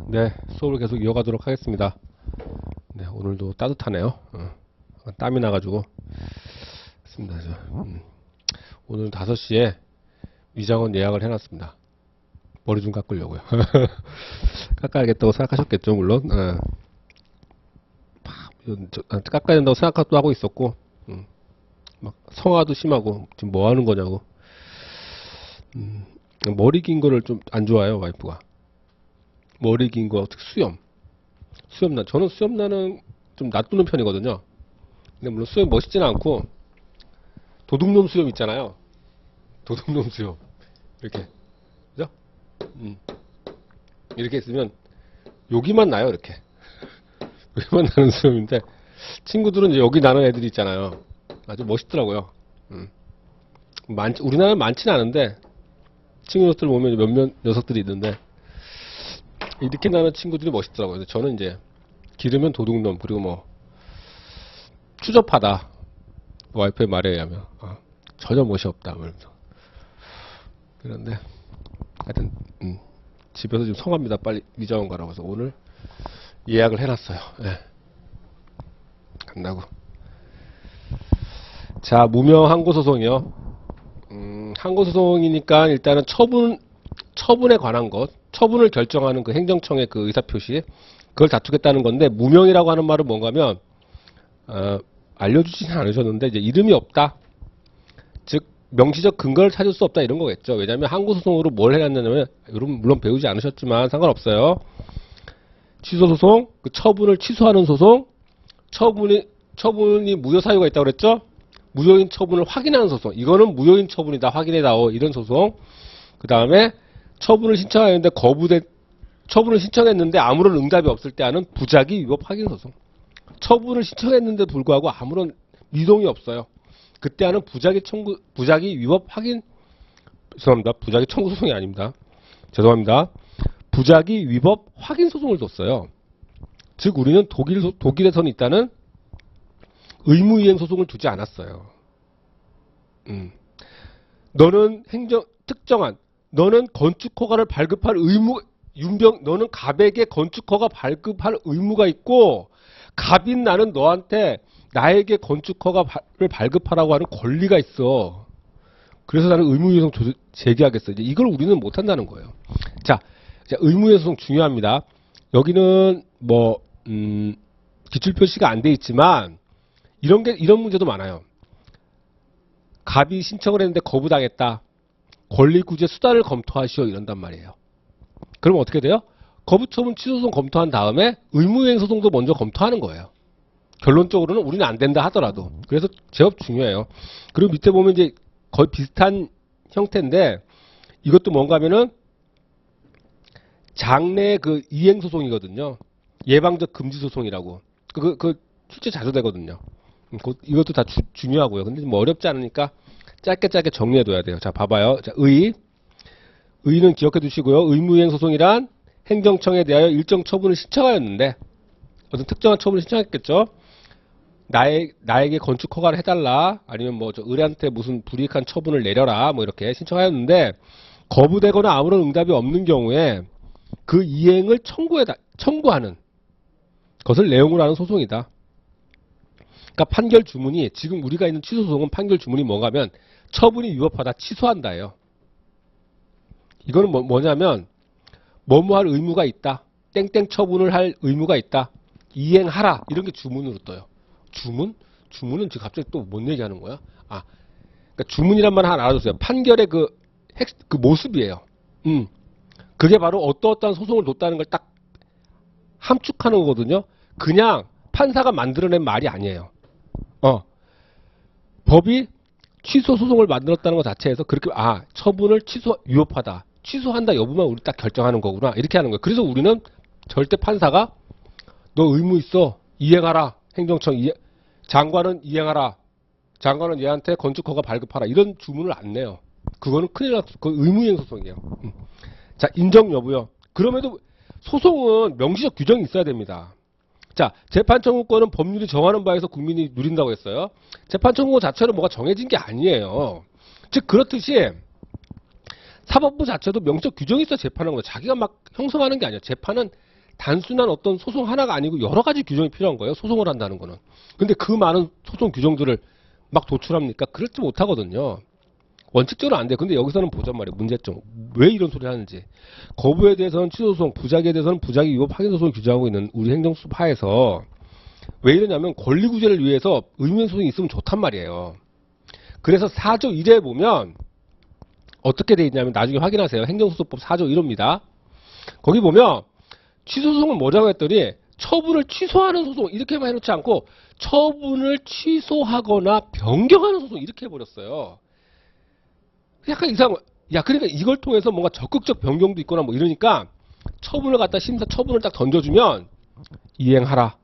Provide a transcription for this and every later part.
네, 수업을 계속 이어가도록 하겠습니다. 네, 오늘도 따뜻하네요. 땀이 나가지고. 있습니다. 오늘 5시에 위장원 예약을 해놨습니다. 머리 좀 깎으려고요. 깎아야겠다고 생각하셨겠죠, 물론. 깎아야 된다고 생각도 하고 있었고, 막 성화도 심하고, 지금 뭐 하는 거냐고. 머리 긴 거를 좀 안 좋아해요, 와이프가. 머리 긴 거, 특히 수염. 저는 수염 나는 좀 놔두는 편이거든요. 근데 물론 수염 멋있지는 않고, 도둑놈 수염 있잖아요. 도둑놈 수염. 이렇게. 그죠? 이렇게 있으면, 여기만 나요, 이렇게. 여기만 나는 수염인데, 친구들은 이제 여기 나는 애들이 있잖아요. 아주 멋있더라고요. 우리나라는 많지는 않은데, 친구 녀석들 보면 몇몇 녀석들이 있는데, 이렇게 나는 친구들이 멋있더라고요. 그래서 저는 이제, 기르면 도둑놈, 그리고 뭐, 추접하다. 와이프의 말에 의하면. 전혀 멋이 없다. 그러면서. 그런데, 하여튼, 집에서 좀 성합니다. 빨리 위자원 가라고 해서 오늘 예약을 해놨어요. 네. 간다고. 자, 무명 항고소송이요. 항고소송이니까 일단은 처분에 관한 것, 처분을 결정하는 그 행정청의 그 의사표시, 그걸 다투겠다는 건데, 무명이라고 하는 말은 뭔가 하면, 알려주지는 않으셨는데, 이제 이름이 없다. 즉, 명시적 근거를 찾을 수 없다 이런 거겠죠. 왜냐면 항고소송으로 뭘 해놨냐면, 여러분 물론 배우지 않으셨지만 상관없어요. 취소소송, 그 처분을 취소하는 소송, 처분이 무효 사유가 있다고 그랬죠? 무효인 처분을 확인하는 소송. 이거는 무효인 처분이다. 확인해다오. 이런 소송. 그 다음에 처분을 신청하였는데 처분을 신청했는데 아무런 응답이 없을 때 하는 부작위 위법 확인 소송. 처분을 신청했는데 불구하고 아무런 미동이 없어요. 그때 하는 부작위 위법 확인, 죄송합니다. 부작위 청구 소송이 아닙니다. 죄송합니다. 부작위 위법 확인 소송을 뒀어요. 즉, 우리는 독일에서는 있다는 의무이행 소송을 두지 않았어요. 너는 너는 건축허가를 발급할 너는 갑에게 건축허가 발급할 의무가 있고, 갑인 나는 너한테 나에게 건축허가를 발급하라고 하는 권리가 있어. 그래서 나는 의무이행 소송 제기하겠어. 이제 이걸 우리는 못한다는 거예요. 자, 의무이행 소송 중요합니다. 여기는 기출표시가 안 돼 있지만, 이런 문제도 많아요. 갑이 신청을 했는데 거부당했다. 권리구제 수단을 검토하시오. 이런단 말이에요. 그럼 어떻게 돼요? 거부처분 취소소송 검토한 다음에 의무이행 소송도 먼저 검토하는 거예요. 결론적으로는 우리는 안 된다 하더라도. 그래서 제법 중요해요. 그리고 밑에 보면 이제 거의 비슷한 형태인데, 이것도 뭔가 하면은 장래 그 이행 소송이거든요. 예방적 금지 소송이라고. 출제 자주 되거든요. 이것도 다 중요하고요. 근데 뭐 어렵지 않으니까 짧게 정리해둬야 돼요. 자, 봐봐요. 자, 의는 기억해 두시고요. 의무이행 소송이란 행정청에 대하여 일정 처분을 신청하였는데, 어떤 특정한 처분을 신청했겠죠. 나에게 건축 허가를 해달라, 아니면 의뢰한테 무슨 불이익한 처분을 내려라, 이렇게 신청하였는데, 거부되거나 아무런 응답이 없는 경우에 그 이행을 청구하는 것을 내용으로 하는 소송이다. 그러니까 판결 주문이, 지금 우리가 있는 취소소송은 판결 주문이 뭔가 하면, 처분이 위법하다, 취소한다예요. 이거는 뭐냐면, 뭐뭐할 의무가 있다, 땡땡 처분을 할 의무가 있다, 이행하라, 이런 게 주문으로 떠요. 주문은 지금 갑자기 또 뭔 얘기하는 거야? 그러니까 주문이란 말 하나 알아두세요. 판결의 그 모습이에요. 그게 바로 어떠어떠한 소송을 뒀다는 걸 딱 함축하는 거거든요. 그냥 판사가 만들어낸 말이 아니에요. 법이 취소 소송을 만들었다는 것 자체에서 그렇게, 처분을 위법하다, 취소한다 여부만 우리 딱 결정하는 거구나, 이렇게 하는 거예요. 그래서 우리는 절대 판사가 너 의무 있어, 이행하라, 행정청 장관은 이행하라, 장관은 얘한테 건축허가 발급하라, 이런 주문을 안 내요. 그거는 큰일 났어. 그건 의무이행 소송이에요. 자, 인정 여부요. 그럼에도 소송은 명시적 규정이 있어야 됩니다. 자, 재판청구권은 법률이 정하는 바에서 국민이 누린다고 했어요. 재판청구권 자체는 뭐가 정해진 게 아니에요. 즉, 그렇듯이 사법부 자체도 명시적 규정이 있어 재판하는 거예요. 자기가 막 형성하는 게 아니야. 재판은 단순한 어떤 소송 하나가 아니고 여러 가지 규정이 필요한 거예요. 소송을 한다는 거는. 근데 그 많은 소송 규정들을 막 도출합니까? 그렇지 못하거든요. 원칙적으로 안 돼. 근데 여기서는 보자 말이에요. 문제점. 왜 이런 소리 하는지. 거부에 대해서는 취소소송, 부작위에 대해서는 부작위 위법 확인소송을 규정하고 있는 우리 행정수법 하에서 왜 이러냐면 권리구제를 위해서 의무소송이 있으면 좋단 말이에요. 그래서 4조 1에 보면 어떻게 돼 있냐면 나중에 확인하세요. 행정소송법 4조 1호입니다. 거기 보면 취소소송을 뭐라고 했더니 처분을 취소하는 소송 이렇게만 해놓지 않고 처분을 취소하거나 변경하는 소송 이렇게 해버렸어요. 약간 이상한 야 그러니까 이걸 통해서 뭔가 적극적 변경도 있거나 뭐 이러니까 처분을 갖다 심사 처분을 딱 던져주면 이행하라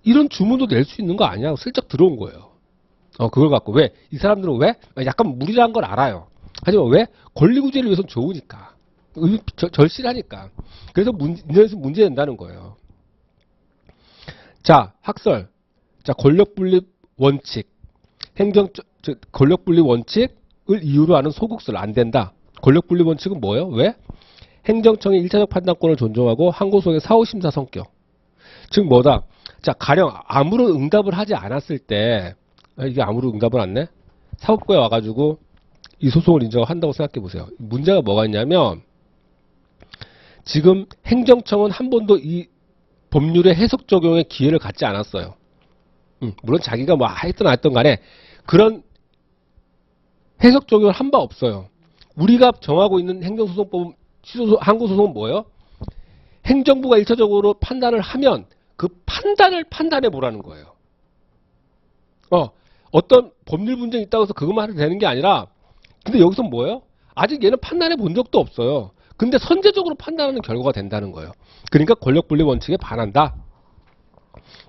이런 주문도 낼 수 있는 거 아니야? 슬쩍 들어온 거예요. 그걸 갖고 왜? 이 사람들은 왜? 약간 무리라는 걸 알아요. 하지만 왜? 권리구제를 위해서는 좋으니까. 절실하니까. 그래서 인연에서 문제 된다는 거예요. 자, 학설. 자, 권력분립 원칙. 권력분립 원칙을 이유로 하는 소극설 안 된다. 권력분립 원칙은 뭐예요? 왜? 행정청의 1차적 판단권을 존중하고 항고소의 사후심사 성격. 즉 뭐다? 자, 가령 아무런 응답을 하지 않았을 때 이게 아무런 응답을 안 내? 사법부에 와가지고 이 소송을 인정한다고 생각해 보세요. 문제가 뭐가 있냐면 지금 행정청은 한 번도 이 법률의 해석 적용의 기회를 갖지 않았어요. 물론 자기가 뭐 했든 안 했든 간에 그런 해석 적용을 한 바 없어요. 우리가 정하고 있는 행정소송법 항고소송은 뭐예요? 행정부가 1차적으로 판단을 하면 그 판단을 판단해 보라는 거예요. 어떤 법률 문제가 있다고 해서 그것만 해도 되는 게 아니라 근데 여기서 뭐예요? 아직 얘는 판단해 본 적도 없어요. 근데 선제적으로 판단하는 결과가 된다는 거예요. 그러니까 권력분립 원칙에 반한다.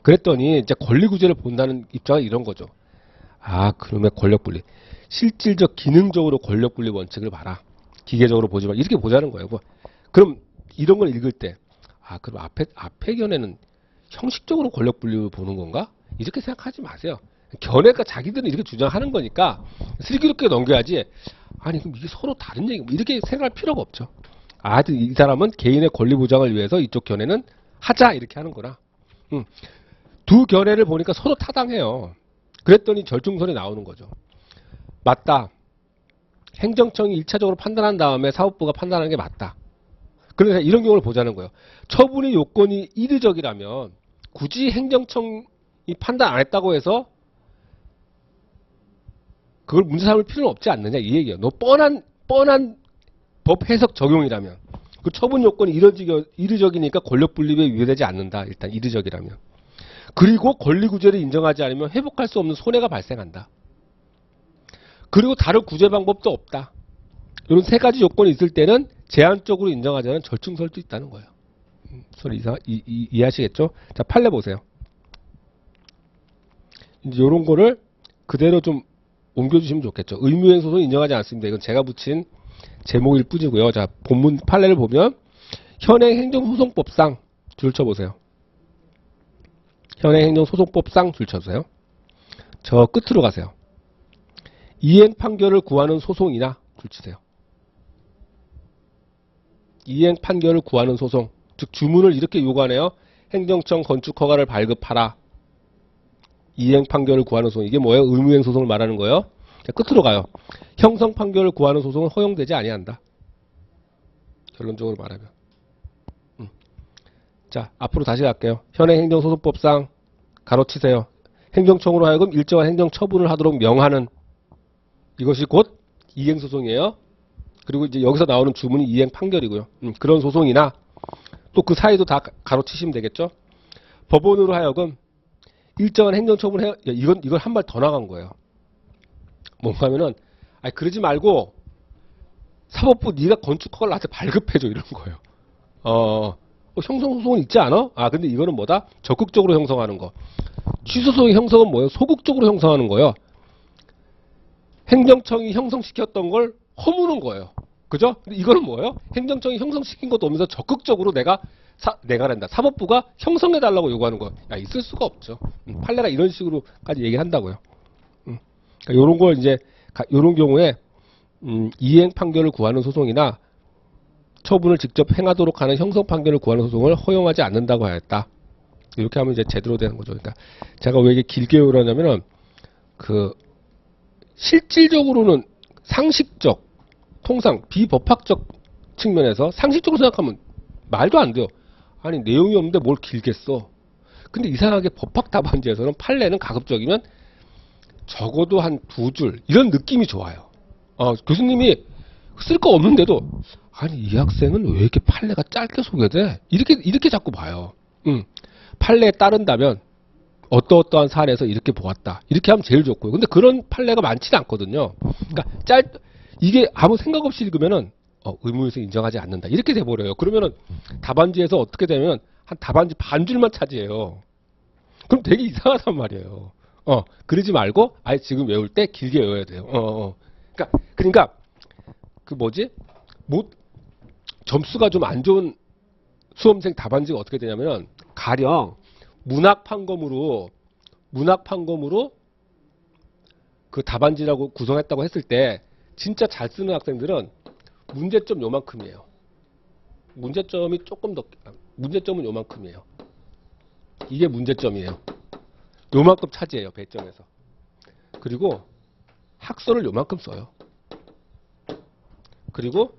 그랬더니 이제 권리구제를 본다는 입장은 이런 거죠. 그러면 권력분립. 실질적 기능적으로 권력분립 원칙을 봐라. 기계적으로 보지 마. 이렇게 보자는 거예요. 그럼 이런 걸 읽을 때 그럼 앞에 견해는 형식적으로 권력분립을 보는 건가? 이렇게 생각하지 마세요. 견해가 자기들은 이렇게 주장하는 거니까 슬기롭게 넘겨야지. 그럼 이게 서로 다른 얘기 이렇게 생각할 필요가 없죠. 이 사람은 개인의 권리 보장을 위해서 이쪽 견해는 하자 이렇게 하는 거라. 두 견해를 보니까 서로 타당해요. 그랬더니 절충선이 나오는 거죠. 맞다. 행정청이 1차적으로 판단한 다음에 사법부가 판단하는 게 맞다. 그래서 이런 경우를 보자는 거예요. 처분의 요건이 이르적이라면 굳이 행정청이 판단 안 했다고 해서 그걸 문제 삼을 필요는 없지 않느냐 이 얘기예요. 너 뻔한 법 해석 적용이라면 그 처분 요건이 이르적이니까 권력분립에 위배되지 않는다. 일단 이르적이라면. 그리고 권리구제를 인정하지 않으면 회복할 수 없는 손해가 발생한다. 그리고 다른 구제 방법도 없다. 이런 세 가지 요건이 있을 때는 제한적으로 인정하지 않은 절충설도 있다는 거예요. 소리 이해하시겠죠? 자, 판례 보세요. 이제 이런 거를 그대로 좀 옮겨주시면 좋겠죠. 의무행 소송 인정하지 않습니다. 이건 제가 붙인 제목일 뿐이고요. 자, 본문 판례를 보면 현행 행정소송법상 줄 쳐보세요. 현행 행정소송법상 줄 쳐주세요. 저 끝으로 가세요. 이행 판결을 구하는 소송이나 줄 치세요. 이행 판결을 구하는 소송. 즉 주문을 이렇게 요구하네요. 행정청 건축허가를 발급하라. 이행 판결을 구하는 소송. 이게 뭐예요? 의무행 소송을 말하는 거예요. 자, 끝으로 가요. 형성 판결을 구하는 소송은 허용되지 아니한다. 결론적으로 말하면. 자, 앞으로 다시 갈게요. 현행 행정소송법상 가로치세요. 행정청으로 하여금 일정한 행정처분을 하도록 명하는 이것이 곧 이행소송이에요. 그리고 이제 여기서 나오는 주문이 이행 판결이고요. 그런 소송이나 또 그 사이도 다 가로치시면 되겠죠. 법원으로 하여금 일정한 행정처분을 해요. 이걸 한 발 더 나간 거예요. 뭔가 하면은 그러지 말고 사법부 네가 건축허가를 나한테 발급해줘 이런 거예요. 형성소송은 있지 않아? 근데 이거는 뭐다? 적극적으로 형성하는 거. 취소소송의 형성은 뭐예요? 소극적으로 형성하는 거예요. 행정청이 형성시켰던 걸 허무는 거예요. 그죠? 근데 이거는 뭐예요? 행정청이 형성시킨 것도 없면서 적극적으로 내가란다. 사법부가 형성해달라고 요구하는 거. 있을 수가 없죠. 판례가 이런 식으로까지 얘기를 한다고요. 그러니까 요런 걸 이제, 요런 경우에 이행 판결을 구하는 소송이나 처분을 직접 행하도록 하는 형성 판결을 구하는 소송을 허용하지 않는다고 하였다. 이렇게 하면 이제 제대로 되는 거죠. 그러니까 제가 왜 이게 길게 외우냐면은 그 실질적으로는 상식적, 통상 비법학적 측면에서 상식적으로 생각하면 말도 안 돼요. 아니 내용이 없는데 뭘 길게 써. 근데 이상하게 법학 답안지에서는 판례는 가급적이면 적어도 한 2줄 이런 느낌이 좋아요. 교수님이 쓸 거 없는데도 아니 이 학생은 왜 이렇게 판례가 짧게 소개돼? 이렇게 자꾸 봐요. 판례에 따른다면 어떠어떠한 사안에서 이렇게 보았다. 이렇게 하면 제일 좋고요. 근데 그런 판례가 많지는 않거든요. 그러니까 이게 아무 생각 없이 읽으면은 의무에서 인정하지 않는다. 이렇게 돼버려요. 그러면은 답안지에서 어떻게 되면 한 답안지 반줄만 차지해요. 그럼 되게 이상하단 말이에요. 그러지 말고 아예 지금 외울 때 길게 외워야 돼요. 그러니까 그 뭐지? 점수가 좀 안 좋은 수험생 답안지가 어떻게 되냐면은 가령 문학 판검으로 그 답안지라고 구성했다고 했을 때 진짜 잘 쓰는 학생들은 문제점 요만큼이에요. 문제점은 요만큼이에요. 이게 문제점이에요. 요만큼 차지해요. 배점에서. 그리고 학설을 요만큼 써요. 그리고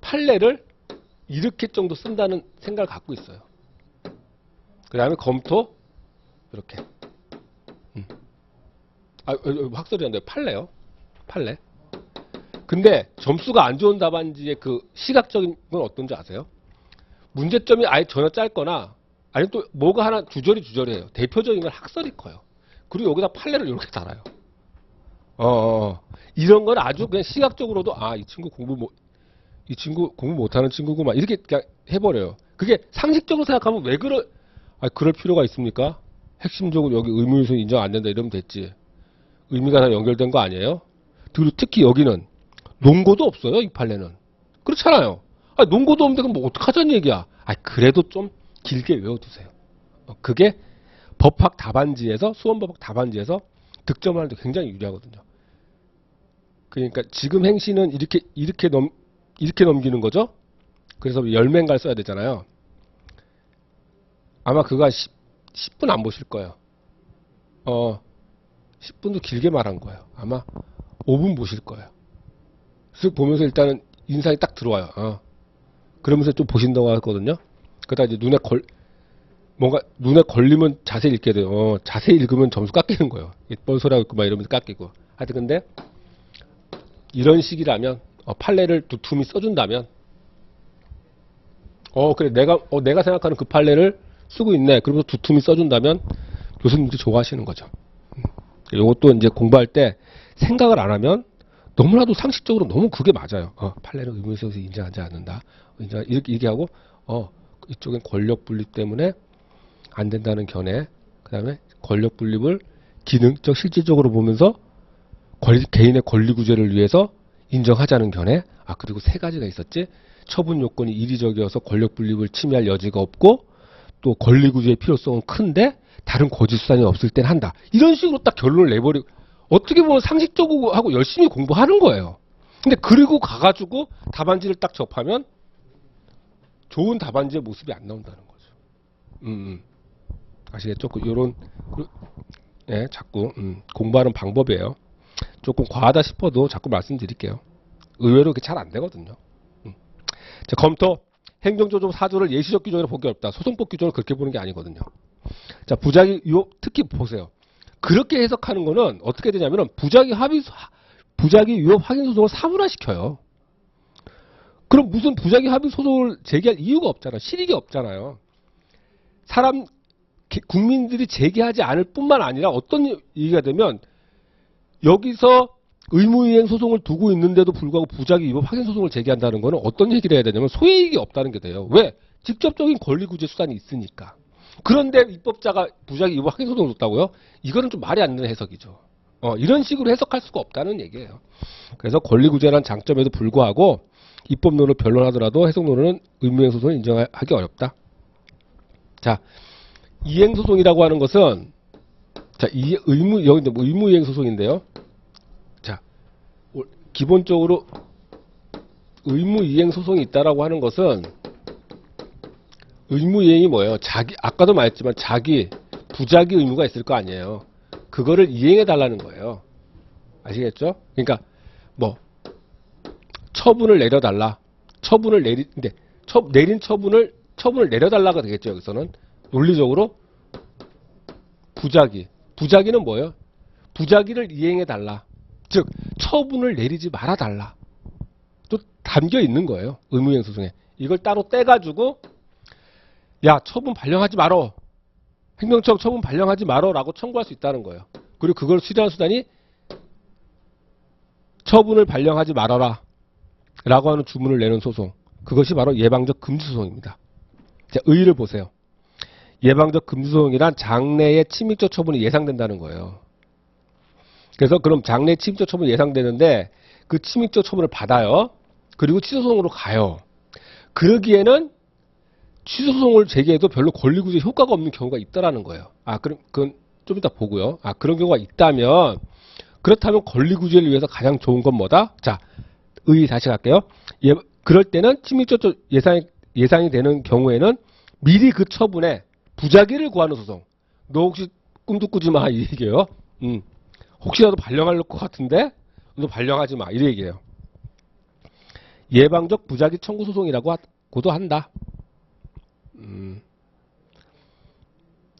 판례를 이렇게 정도 쓴다는 생각을 갖고 있어요. 그 다음에 검토 이렇게 학설이란데 판례요. 판례. 근데 점수가 안 좋은 답안지의 그 시각적인 건 어떤지 아세요? 문제점이 아예 전혀 짧거나 아니면 또 뭐가 하나 주저리해요. 대표적인 건 학설이 커요. 그리고 여기다 판례를 이렇게 달아요. 이런 건 아주 그냥 시각적으로도 이 친구 공부 못하는 친구구만 이렇게 그냥 해버려요. 그게 상식적으로 생각하면 왜 그럴 필요가 있습니까? 핵심적으로 여기 의무유소 인정 안 된다 이러면 됐지. 의미가 다 연결된 거 아니에요? 그리고 특히 여기는 논고도 없어요. 이 판례는. 그렇잖아요. 논고도 없는데 그럼 뭐 어떡하자는 얘기야. 그래도 좀 길게 외워두세요. 그게 법학 답안지에서 수험법학 답안지에서 득점하는 데 굉장히 유리하거든요. 그러니까 지금 행시는 이렇게 넘기는 거죠. 그래서 10맹갈 써야 되잖아요. 아마 그거 10분 안 보실 거예요. 10분도 길게 말한 거예요. 아마 5분 보실 거예요. 쓱 보면서 일단은 인상이 딱 들어와요. 그러면서 좀 보신다고 하거든요. 그러다 이제 눈에 걸리면 자세히 읽게 돼요. 자세히 읽으면 점수 깎이는 거예요. 뻘소리하고 있고 막 이러면서 깎이고. 하여튼 근데 이런 식이라면 판례를 두툼히 써준다면 그래 내가 생각하는 그 판례를 쓰고 있네. 그러면서 두툼히 써준다면 교수님들이 좋아하시는 거죠. 이것도 이제 공부할 때 생각을 안 하면 너무나도 상식적으로 너무 그게 맞아요. 판례는 의무에서 인정하지 않는다. 이렇게 하고 이쪽엔 권력 분립 때문에 안 된다는 견해. 그 다음에 권력 분립을 기능적 실질적으로 보면서 개인의 권리 구제를 위해서 인정하자는 견해. 그리고 3가지가 있었지. 처분 요건이 이리적이어서 권력 분립을 침해할 여지가 없고 또 권리 구제의 필요성은 큰데 다른 거짓 수단이 없을 땐 한다. 이런 식으로 딱 결론을 내버리고 어떻게 보면 상식적으로 하고 열심히 공부하는 거예요. 근데 그리고 가가지고 답안지를 딱 접하면 좋은 답안지의 모습이 안 나온다는 거죠. 아시겠죠? 요런 자꾸 공부하는 방법이에요. 조금 과하다 싶어도 자꾸 말씀드릴게요. 의외로 그게 잘 안 되거든요. 자, 검토. 행정조정 4조를 예시적 규정으로 보기 어렵다. 소송법 규정을 그렇게 보는 게 아니거든요. 자, 부작위 유혹 특히 보세요. 그렇게 해석하는 거는 어떻게 되냐면은 부작위 유혹 확인 소송을 사문화시켜요. 그럼 무슨 부작위 합의 소송을 제기할 이유가 없잖아요. 실익이 없잖아요. 국민들이 제기하지 않을 뿐만 아니라 어떤 얘기가 되면 여기서 의무이행 소송을 두고 있는데도 불구하고 부작위 위법 확인 소송을 제기한다는 거는 어떤 얘기를 해야 되냐면 소외이익이 없다는 게 돼요. 왜? 직접적인 권리구제 수단이 있으니까. 그런데 입법자가 부작위 위법 확인 소송을 뒀다고요? 이거는 좀 말이 안 되는 해석이죠. 이런 식으로 해석할 수가 없다는 얘기예요. 그래서 권리구제라는 장점에도 불구하고 입법론을 변론하더라도 해석론은 의무이행 소송을 인정하기 어렵다. 자, 이행소송이라고 하는 것은 여기 의무이행 소송인데요. 자, 기본적으로 의무이행 소송이 있다라고 하는 것은 의무이행이 뭐예요? 아까도 말했지만 부작위 의무가 있을 거 아니에요. 그거를 이행해 달라는 거예요. 아시겠죠? 그러니까 뭐 처분을 내려달라. 근데 내린 처분을 내려달라가 되겠죠. 여기서는 논리적으로 부작위는 뭐예요? 부작위를 이행해 달라. 즉 처분을 내리지 말아 달라. 또 담겨 있는 거예요. 의무이행 소송에. 이걸 따로 떼가지고 야 처분 발령하지 말어. 행정처 처분 발령하지 말어라고 청구할 수 있다는 거예요. 그리고 그걸 수리하는 수단이 처분을 발령하지 말아라 라고 하는 주문을 내는 소송. 그것이 바로 예방적 금지소송입니다. 자, 의의를 보세요. 예방적 금지소송이란 장래의 침입적 처분이 예상된다는 거예요. 그래서 그럼 장래 침입적 처분이 예상되는데 그 침입적 처분을 받아요. 그리고 취소소송으로 가요. 그러기에는 취소소송을 제기해도 별로 권리구제 효과가 없는 경우가 있다라는 거예요. 그럼 그건 좀 이따 보고요. 그런 경우가 있다면 그렇다면 권리구제를 위해서 가장 좋은 건 뭐다? 자, 의의 다시 갈게요. 그럴 때는 침입적 예상이 되는 경우에는 미리 그 처분에 부작위를 구하는 소송. 너 혹시 꿈도 꾸지 마 이 얘기예요. 혹시라도 발령할 것 같은데 너 발령하지 마 이 얘기예요. 예방적 부작위 청구 소송이라고도 한다.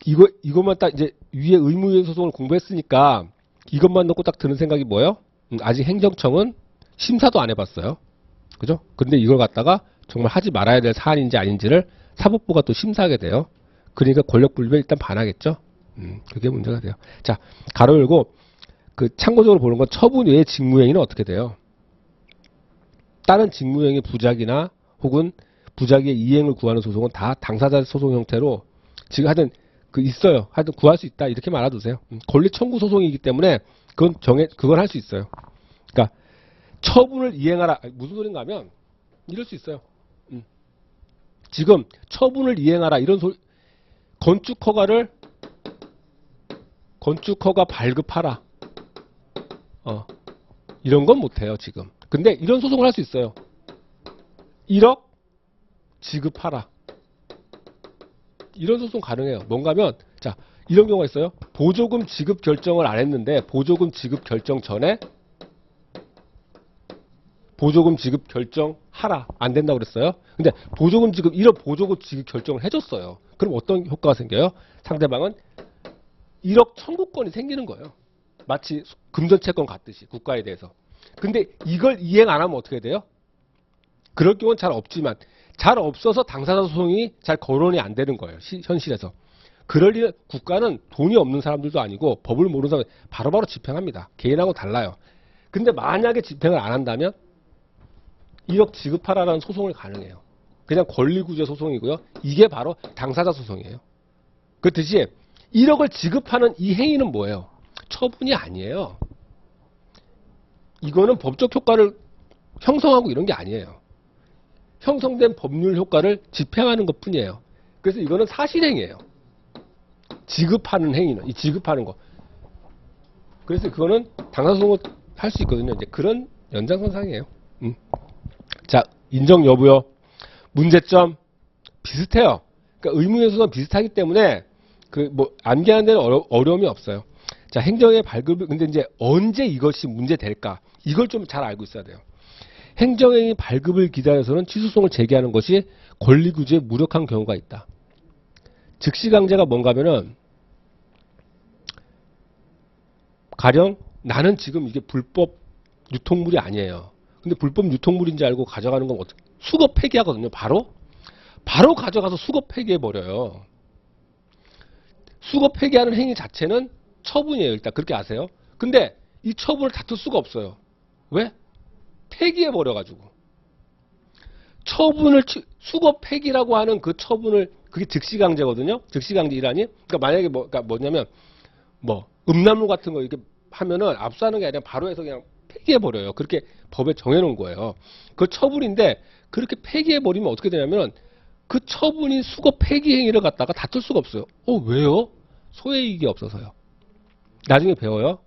이것만 딱 이제 위에 의무이행 소송을 공부했으니까 이것만 놓고 딱 드는 생각이 뭐예요? 아직 행정청은 심사도 안 해봤어요. 그죠? 근데 이걸 갖다가 정말 하지 말아야 될 사안인지 아닌지를 사법부가 또 심사하게 돼요. 그러니까 권력 분립에 일단 반하겠죠. 그게 문제가 돼요. 자, 가로 열고 참고적으로 보는 건 처분 외의 직무행위는 어떻게 돼요? 다른 직무행위 부작위나 혹은 부작위의 이행을 구하는 소송은 다 당사자 소송 형태로 지금 하여튼 있어요. 하여튼 구할 수 있다 이렇게 말아두세요. 권리 청구 소송이기 때문에 그건 할 수 있어요. 그러니까 처분을 이행하라. 무슨 소린가 하면 이럴 수 있어요. 지금 처분을 이행하라 이런 건축허가 발급하라. 이런 건 못해요 지금. 근데 이런 소송을 할 수 있어요. 1억 지급하라. 이런 소송 가능해요. 뭔가 하면 자 이런 경우가 있어요. 보조금 지급 결정을 안 했는데 보조금 지급 결정 전에 보조금 지급 결정하라. 안 된다고 그랬어요. 근데 1억 보조금 지급 결정을 해줬어요. 그럼 어떤 효과가 생겨요? 상대방은 1억 청구권이 생기는 거예요. 마치 금전채권 같듯이 국가에 대해서. 근데 이걸 이행 안 하면 어떻게 돼요? 그럴 경우는 잘 없지만 잘 없어서 당사자 소송이 잘 거론이 안 되는 거예요. 현실에서. 그럴 일은 국가는 돈이 없는 사람들도 아니고 법을 모르는 사람 바로바로 집행합니다. 개인하고 달라요. 근데 만약에 집행을 안 한다면 1억 지급하라는 소송을 가능해요. 그냥 권리구제 소송이고요. 이게 바로 당사자 소송이에요. 그렇듯이 1억을 지급하는 이 행위는 뭐예요? 처분이 아니에요. 이거는 법적 효과를 형성하고 이런 게 아니에요. 형성된 법률 효과를 집행하는 것 뿐이에요. 그래서 이거는 사실행위예요. 지급하는 행위는 이 지급하는 거. 그래서 그거는 당사소송을 할 수 있거든요. 이제 그런 연장선상이에요. 자, 인정 여부요. 문제점 비슷해요. 그러니까 의무이행 소송 비슷하기 때문에 암기하는 데는 어려움이 없어요. 자, 행정의 발급을 근데 이제 언제 이것이 문제 될까? 이걸 좀 잘 알고 있어야 돼요. 행정행위 발급을 기다려서는 취소소송을 제기하는 것이 권리구제에 무력한 경우가 있다. 즉시강제가 뭔가 하면은 가령 나는 지금 이게 불법 유통물이 아니에요. 근데 불법 유통물인지 알고 가져가는 건 어떻게? 수거 폐기하거든요. 바로 가져가서 수거 폐기해버려요. 수거 폐기하는 행위 자체는 처분이에요. 일단 그렇게 아세요. 근데 이 처분을 다툴 수가 없어요. 왜? 폐기해버려가지고. 수거 폐기라고 하는 그 처분을, 그게 즉시강제거든요. 즉시강제이라니. 그러니까 만약에 그러니까 뭐냐면, 음란물 같은 거 이렇게 하면은 압수하는 게 아니라 바로 해서 그냥 폐기해버려요. 그렇게 법에 정해놓은 거예요. 그 처분인데, 그렇게 폐기해버리면 어떻게 되냐면, 그 처분인 수거 폐기 행위를 갖다가 다툴 수가 없어요. 왜요? 소외이익이 없어서요. 나중에 배워요.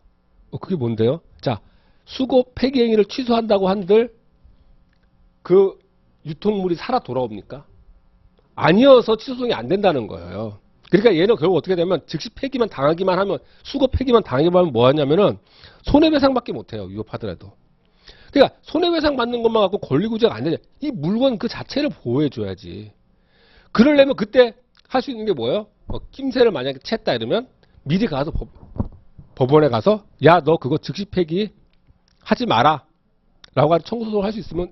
그게 뭔데요? 자, 수거 폐기 행위를 취소한다고 한들 그 유통물이 살아 돌아옵니까? 아니어서 취소성이 안 된다는 거예요. 그러니까 얘는 결국 어떻게 되면 즉시 폐기만 당하기만 하면, 수거 폐기만 당하기만 하면 뭐 하냐면은 손해배상밖에 못해요. 위협하더라도. 그러니까 손해배상 받는 것만 갖고 권리구제가 안 되냐. 이 물건 그 자체를 보호해줘야지. 그러려면 그때 할 수 있는 게 뭐예요? 낌새를 만약에 챘다 이러면 미리 가서 법원에 가서 야, 너 그거 즉시 폐기 하지 마라 라고 청구소송을 할 수 있으면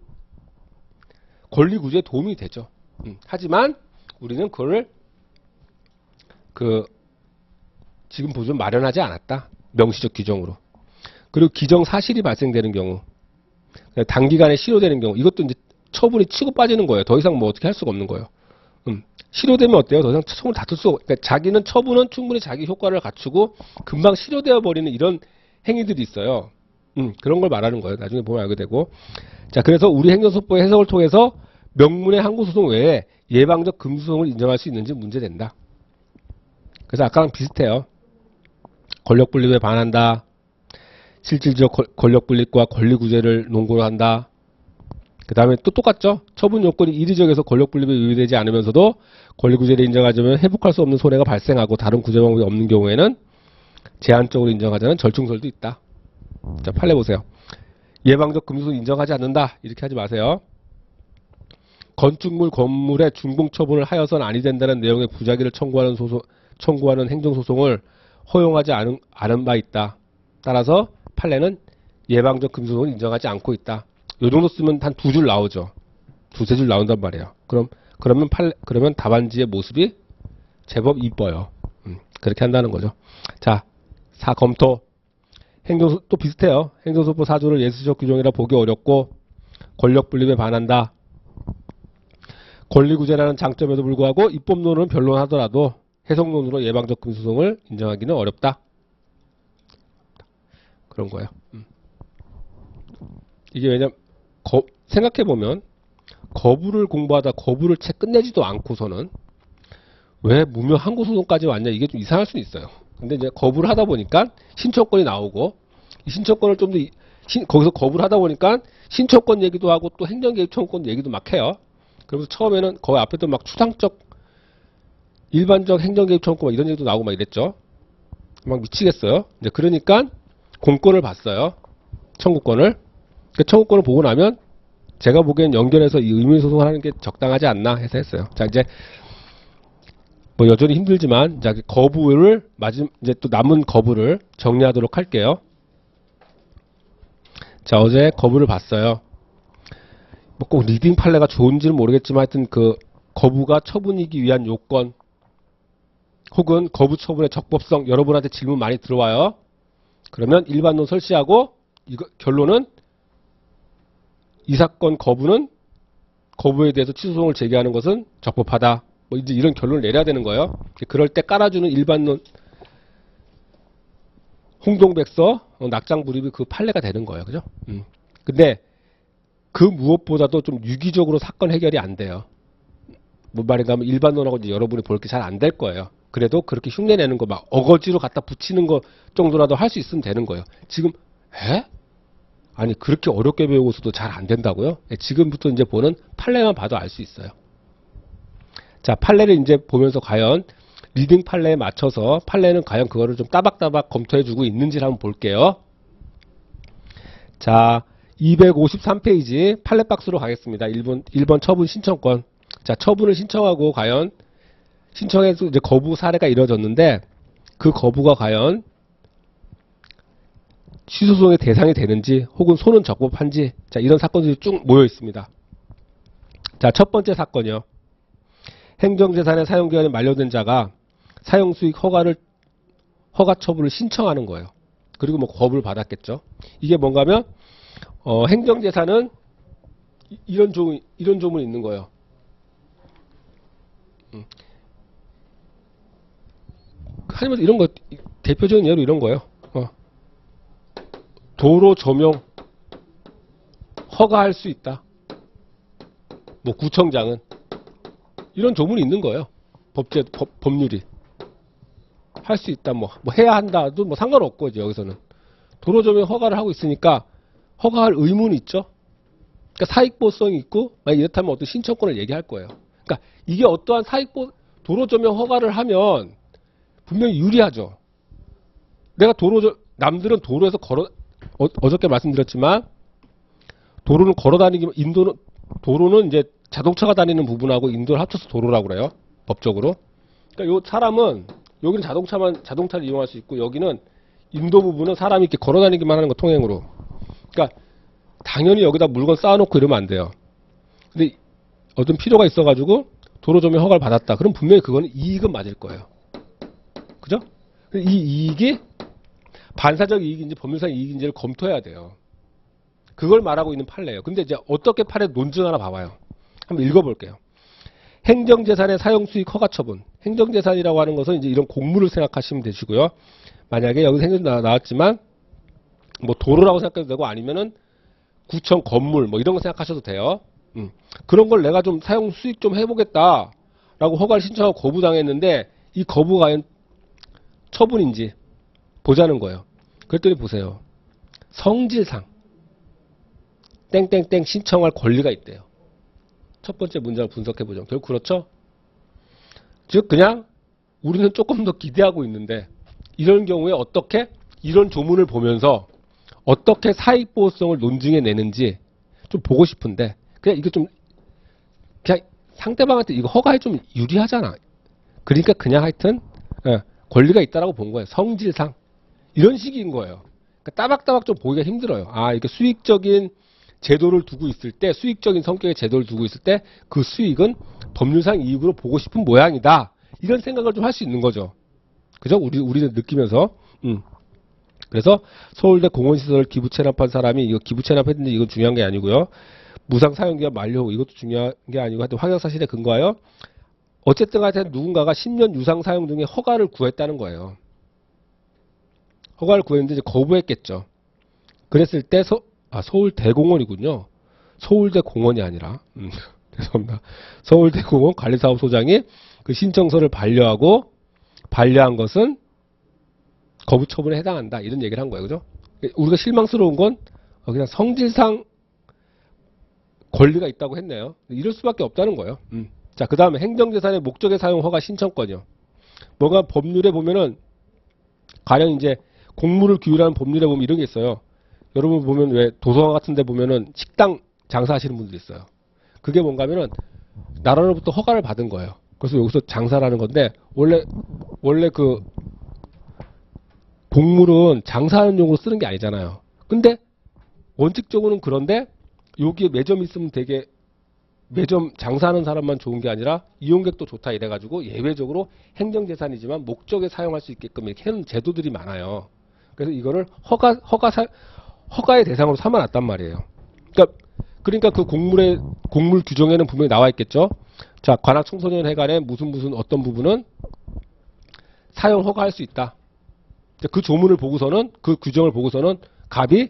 권리구제에 도움이 되죠. 하지만 우리는 그거를 지금 보존 마련하지 않았다. 명시적 규정으로. 그리고 기정사실이 발생되는 경우, 단기간에 실효되는 경우, 이것도 이제 처분이 치고 빠지는 거예요. 더 이상 뭐 어떻게 할 수가 없는 거예요. 실효되면 어때요? 더 이상 처분을 다툴 수가, 그러니까 자기는 처분은 충분히 자기 효과를 갖추고 금방 실효되어 버리는 이런 행위들이 있어요. 그런 걸 말하는 거예요. 나중에 보면 알게 되고. 자, 그래서 우리 행정소법의 해석을 통해서 명문의 항고소송 외에 예방적 금지소송을 인정할 수 있는지 문제된다. 그래서 아까랑 비슷해요. 권력분립에 반한다. 실질적 권력분립과 권리구제를 논거로 한다. 그 다음에 또 똑같죠. 처분 요건이 이리적에서 권력분립에 의뢰되지 않으면서도 권리구제를 인정하자면 회복할 수 없는 손해가 발생하고 다른 구제 방법이 없는 경우에는 제한적으로 인정하자는 절충설도 있다. 자, 판례 보세요. 예방적 금지소송 인정하지 않는다. 이렇게 하지 마세요. 건축물 건물의 준공 처분을 하여서는 아니 된다는 내용의 부작위를 청구하는 행정소송을 허용하지 않은 바 있다. 따라서 판례는 예방적 금지소송을 인정하지 않고 있다. 요 정도 쓰면 한 두 줄 나오죠. 두세 줄 나온단 말이에요. 그러면 답안지의 모습이 제법 이뻐요. 그렇게 한다는 거죠. 자, 검토. 또 비슷해요. 행정소법 4조를 예술적 규정이라 보기 어렵고 권력분립에 반한다. 권리구제라는 장점에도 불구하고 입법론은 변론하더라도 해석론으로 예방적 금지소송을 인정하기는 어렵다. 그런 거예요. 이게 왜냐면 생각해보면 거부를 공부하다 거부를 채 끝내지도 않고서는 왜 무효 항고소송까지 왔냐, 이게 좀 이상할 수는 있어요. 근데 이제 거부를 하다 보니까 신청권이 나오고, 이 신청권을 좀 더 거기서 거부를 하다 보니까 신청권 얘기도 하고 또 행정개입 청구권 얘기도 막 해요. 그러면서 처음에는 거의 앞에도 막 추상적 일반적 행정개입 청구권 막 이런 얘기도 나오고 막 이랬죠. 막 미치겠어요. 이제 그러니까 공권을 봤어요. 청구권을. 그 청구권을 보고 나면 제가 보기엔 연결해서 이 의무소송을 하는 게 적당하지 않나 해서 했어요. 자, 이제 뭐 여전히 힘들지만 자, 거부를 이제 또 남은 거부를 정리하도록 할게요. 자, 어제 거부를 봤어요. 뭐 꼭 리딩 판례가 좋은지는 모르겠지만 하여튼 그 거부가 처분이기 위한 요건 혹은 거부 처분의 적법성, 여러분한테 질문 많이 들어와요. 그러면 일반론 설치하고 결론은 이 사건 거부에 대해서 취소소송을 제기하는 것은 적법하다. 뭐 이제 이런 결론을 내려야 되는 거예요. 그럴 때 깔아주는 일반론 홍동백서 낙장불입이 그 판례가 되는 거예요. 그죠? 근데 그 무엇보다도 좀 유기적으로 사건 해결이 안 돼요. 뭔 말인가 하면 일반론하고 이제 여러분이 볼 게 잘 안 될 거예요. 그래도 그렇게 흉내내는 거 막 어거지로 갖다 붙이는 거 정도라도 할 수 있으면 되는 거예요. 지금 아니 그렇게 어렵게 배우고서도 잘 안 된다고요? 지금부터 이제 보는 판례만 봐도 알 수 있어요. 자, 판례를 이제 보면서 과연 리딩 판례에 맞춰서 판례는 과연 그거를 좀 따박따박 검토해주고 있는지를 한번 볼게요. 자, 253페이지 판례 박스로 가겠습니다. 1번 처분 신청권. 자, 처분을 신청하고 과연 신청해서 이제 거부 사례가 이루어졌는데 그 거부가 과연 취소소송의 대상이 되는지 혹은 손은 적법한지, 자, 이런 사건들이 쭉 모여 있습니다. 자, 첫 번째 사건이요. 행정재산의 사용기한이 만료된 자가 사용수익 허가 처분을 신청하는 거예요. 그리고 뭐 거부를 받았겠죠. 이게 뭔가 하면 행정재산은 이런 조문이 있는 거예요. 하지만 이런 거 대표적인 예로 이런 거예요. 도로 조명 허가할 수 있다. 뭐 구청장은 이런 조문이 있는 거예요. 법률이 할 수 있다. 뭐 해야 한다도 뭐 상관없고 이제 여기서는 도로 조명 허가를 하고 있으니까 허가할 의무는 있죠. 그러니까 사익보성이 있고 만약 이렇다면 어떤 신청권을 얘기할 거예요. 그러니까 이게 어떠한 도로 조명 허가를 하면 분명히 유리하죠. 내가 남들은 도로에서 어저께 말씀드렸지만 도로는 걸어 다니기만, 도로는 이제 자동차가 다니는 부분하고 인도를 합쳐서 도로라고 그래요. 법적으로. 그러니까 요 사람은, 여기는 자동차를 이용할 수 있고, 여기는 인도 부분은 사람이 이렇게 걸어 다니기만 하는 거, 통행으로. 그러니까 당연히 여기다 물건 쌓아놓고 이러면 안 돼요. 근데 어떤 필요가 있어가지고 도로 조명 허가를 받았다. 그럼 분명히 그거는 이익은 맞을 거예요. 그죠? 이 이익이 반사적 이익인지 법률상 이익인지를 검토해야 돼요. 그걸 말하고 있는 판례예요. 근데 이제 어떻게 판례 논증 하나 봐봐요. 한번 읽어볼게요. 행정재산의 사용수익 허가 처분. 행정재산이라고 하는 것은 이제 이런 공물을 생각하시면 되시고요. 만약에 여기서 행정재산 나왔지만 뭐 도로라고 생각해도 되고 아니면은 구청 건물 뭐 이런 거 생각하셔도 돼요. 그런 걸 내가 좀 사용 수익 좀 해보겠다라고 허가를 신청하고 거부당했는데 이 거부가 과연 처분인지 보자는 거예요. 그랬더니 보세요. 성질상 땡땡땡 신청할 권리가 있대요. 첫 번째 문장을 분석해보죠. 결국 그렇죠? 즉 그냥 우리는 조금 더 기대하고 있는데 이런 경우에 어떻게 이런 조문을 보면서 어떻게 사익보호성을 논증해내는지 좀 보고 싶은데 그냥 이거 좀 그냥 상대방한테 이거 허가에 좀 유리하잖아. 그러니까 그냥 하여튼 권리가 있다라고 본 거예요. 성질상 이런 식인 거예요. 그러니까 따박따박 좀 보기가 힘들어요. 아 이게 수익적인 제도를 두고 있을 때 수익적인 성격의 제도를 두고 있을 때 그 수익은 법률상 이익으로 보고 싶은 모양이다. 이런 생각을 좀 할 수 있는 거죠. 그죠? 우리는 느끼면서. 그래서 서울대 공원시설 기부 체납한 사람이 이거 기부 체납했는데 이건 중요한 게 아니고요. 무상 사용기간 만료 이것도 중요한 게 아니고 하여튼 확인사실에 근거하여 어쨌든 하여튼 누군가가 10년 유상 사용 등의 허가를 구했다는 거예요. 허가를 구했는데 이제 거부했겠죠. 그랬을 때 서울대공원이군요. 서울대 공원이 아니라 죄송합니다. 서울대공원 관리사업소장이 그 신청서를 반려한 것은 거부 처분에 해당한다. 이런 얘기를 한 거예요. 그죠? 우리가 실망스러운 건 그냥 성질상 권리가 있다고 했네요. 이럴 수밖에 없다는 거예요. 자, 그 다음에 행정재산의 목적의 사용 허가 신청권이요. 뭔가 법률에 보면은 가령 이제 공물을 규율하는 법률에 보면 이런 게 있어요. 여러분 보면 왜 도서관 같은 데 보면은 식당 장사하시는 분들이 있어요. 그게 뭔가 하면은 나라로부터 허가를 받은 거예요. 그래서 여기서 장사를 하는 건데 원래 그 곡물은 장사하는 용으로 쓰는 게 아니잖아요. 근데 원칙적으로는 그런데 여기에 매점이 있으면 되게 매점 장사하는 사람만 좋은 게 아니라 이용객도 좋다 이래가지고 예외적으로 행정재산이지만 목적에 사용할 수 있게끔 이렇게 하는 제도들이 많아요. 그래서 이거를 허가의 대상으로 삼아놨단 말이에요. 그러니까 그 곡물 규정에는 분명히 나와 있겠죠. 자, 관악 청소년 회관에 무슨 어떤 부분은 사용 허가할 수 있다. 그 조문을 보고서는 그 규정을 보고서는 갑이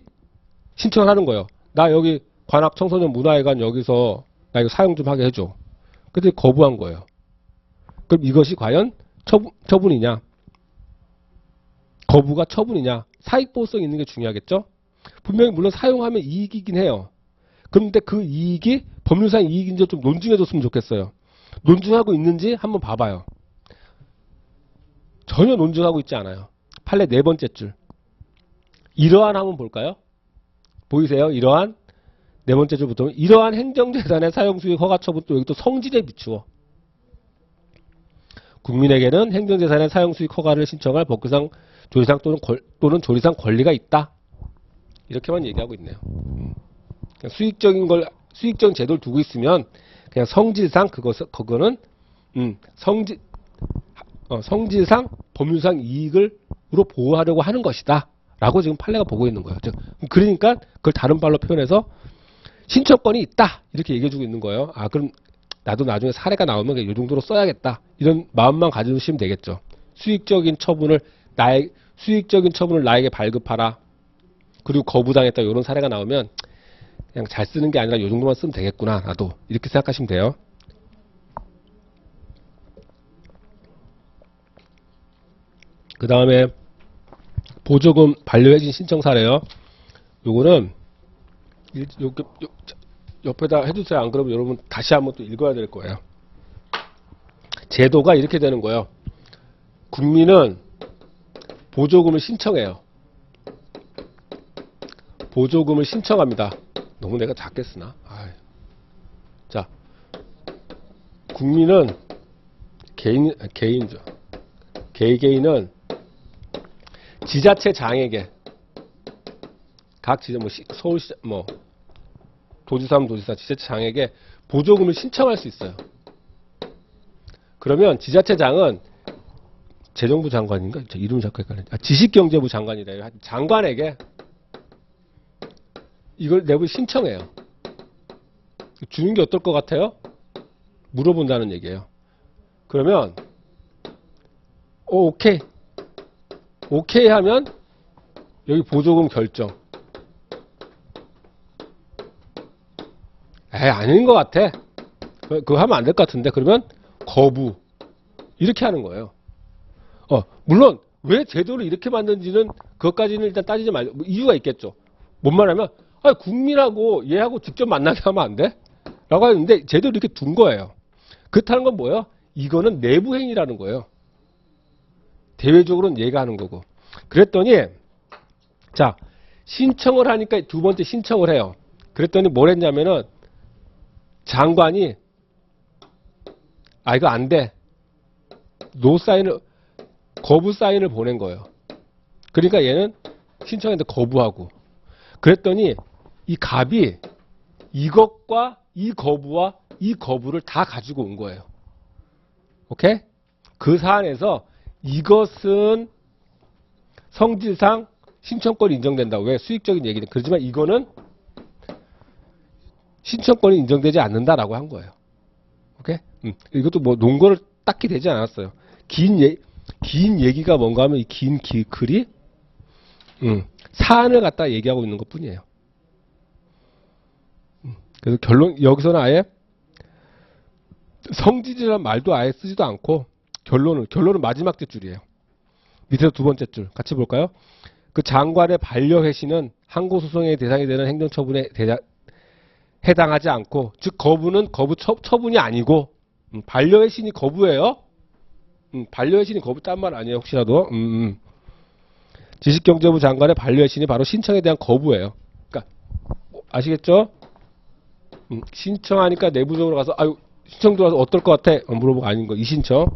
신청을 하는 거예요. 나 여기 관악 청소년 문화회관 여기서 나 이거 사용 좀 하게 해줘. 근데 거부한 거예요. 그럼 이것이 과연 처분이냐? 거부가 처분이냐? 사익보호성 있는 게 중요하겠죠? 분명히 물론 사용하면 이익이긴 해요. 그런데 그 이익이 법률상 이익인지 좀 논증해줬으면 좋겠어요. 논증하고 있는지 한번 봐봐요. 전혀 논증하고 있지 않아요. 판례 네 번째 줄. 이러한 한번 볼까요? 보이세요? 이러한 네 번째 줄부터 이러한 행정재산의 사용수익 허가처분 또 여기 또 성질에 비추어 국민에게는 행정재산의 사용수익 허가를 신청할 법규상 조리상 또는 조리상 권리가 있다. 이렇게만 얘기하고 있네요. 수익적인 제도를 두고 있으면 그냥 성질상 그거는 성질상 법률상 이익으로 보호하려고 하는 것이다. 라고 지금 판례가 보고 있는 거예요. 그러니까 그걸 다른 말로 표현해서 신청권이 있다. 이렇게 얘기해주고 있는 거예요. 아, 그럼 나도 나중에 사례가 나오면 이 정도로 써야겠다. 이런 마음만 가지시면 되겠죠. 수익적인 처분을 나에게 발급하라. 그리고 거부당했다. 이런 사례가 나오면 그냥 잘 쓰는 게 아니라 이 정도만 쓰면 되겠구나. 나도. 이렇게 생각하시면 돼요. 그 다음에 보조금 반려해진 신청 사례요. 요거는 옆에다 해주세요. 안 그러면 여러분 다시 한번 또 읽어야 될 거예요. 제도가 이렇게 되는 거예요. 국민은 보조금을 신청해요. 보조금을 신청합니다. 너무 내가 작게 쓰나? 자, 국민은 개인은 지자체장에게 각 지자 서울시 도지사면 도지사 지자체장에게 보조금을 신청할 수 있어요. 그러면 지자체장은 재정부 장관인가? 이름이 자꾸 헷갈리네. 지식경제부 장관이래요. 장관에게 이걸 내부 신청해요. 주는 게 어떨 것 같아요? 물어본다는 얘기예요. 그러면 오케이 하면 여기 보조금 결정. 아닌 것 같아. 그거 하면 안 될 것 같은데. 그러면 거부. 이렇게 하는 거예요. 물론 왜 제도를 이렇게 만든지는 그것까지는 일단 따지지 말고 이유가 있겠죠. 뭔 말하면 국민하고 얘하고 직접 만나게 하면 안 돼? 라고 하는데 제도를 이렇게 둔 거예요. 그렇다는 건 뭐예요? 이거는 내부 행위라는 거예요. 대외적으로는 얘가 하는 거고. 그랬더니 자, 신청을 하니까 두 번째 신청을 해요. 그랬더니 뭘 했냐면은 장관이 이거 안 돼. 노 사인을 거부 사인을 보낸 거예요. 그러니까 얘는 신청했는데 거부하고. 그랬더니 이 갑이 이것과 이 거부와 이 거부를 다 가지고 온 거예요. 오케이? 그 사안에서 이것은 성질상 신청권이 인정된다. 왜? 수익적인 얘기는. 그렇지만 이거는 신청권이 인정되지 않는다라고 한 거예요. 오케이? 이것도 뭐 논거를 딱히 되지 않았어요. 긴 얘기가 뭔가 하면 이 긴 글이 사안을 갖다 얘기하고 있는 것 뿐이에요. 그래서 여기서는 아예 성질이라는 말도 아예 쓰지도 않고 결론은 마지막 줄이에요. 밑에서 두 번째 줄 같이 볼까요? 그 장관의 반려회신은 항고소송의 대상이 되는 행정처분에 해당하지 않고, 즉 거부는 처분이 아니고 반려회신이 거부예요. 반려회신이 거부 딴 말 아니에요. 혹시라도 지식경제부 장관의 반려회신이 바로 신청에 대한 거부예요. 그러니까 아시겠죠? 신청하니까 내부적으로 가서 신청 들어와서 어떨 것 같아? 물어보고 아닌 거. 이 신청.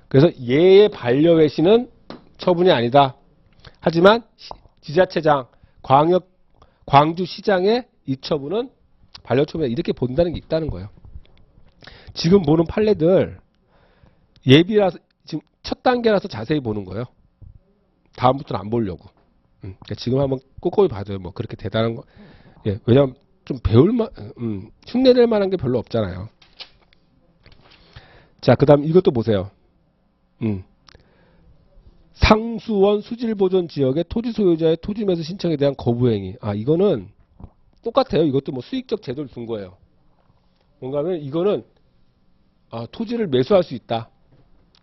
그래서 얘의 반려회신은 처분이 아니다. 하지만 지자체장, 광주시장의 이 처분은 반려처분이다. 이렇게 본다는 게 있다는 거예요. 지금 보는 판례들 예비라서 지금 첫 단계라서 자세히 보는 거예요. 다음부터는 안 보려고. 그러니까 지금 한번 꼼꼼히 봐줘요. 뭐 그렇게 대단한 거. 예, 왜냐면 좀 흉내낼 만한 게 별로 없잖아요. 자, 그 다음 이것도 보세요. 상수원 수질보존 지역의 토지 소유자의 토지 매수 신청에 대한 거부행위. 이거는 똑같아요. 이것도 뭐 수익적 제도를 둔 거예요. 뭔가 하면 이거는 토지를 매수할 수 있다.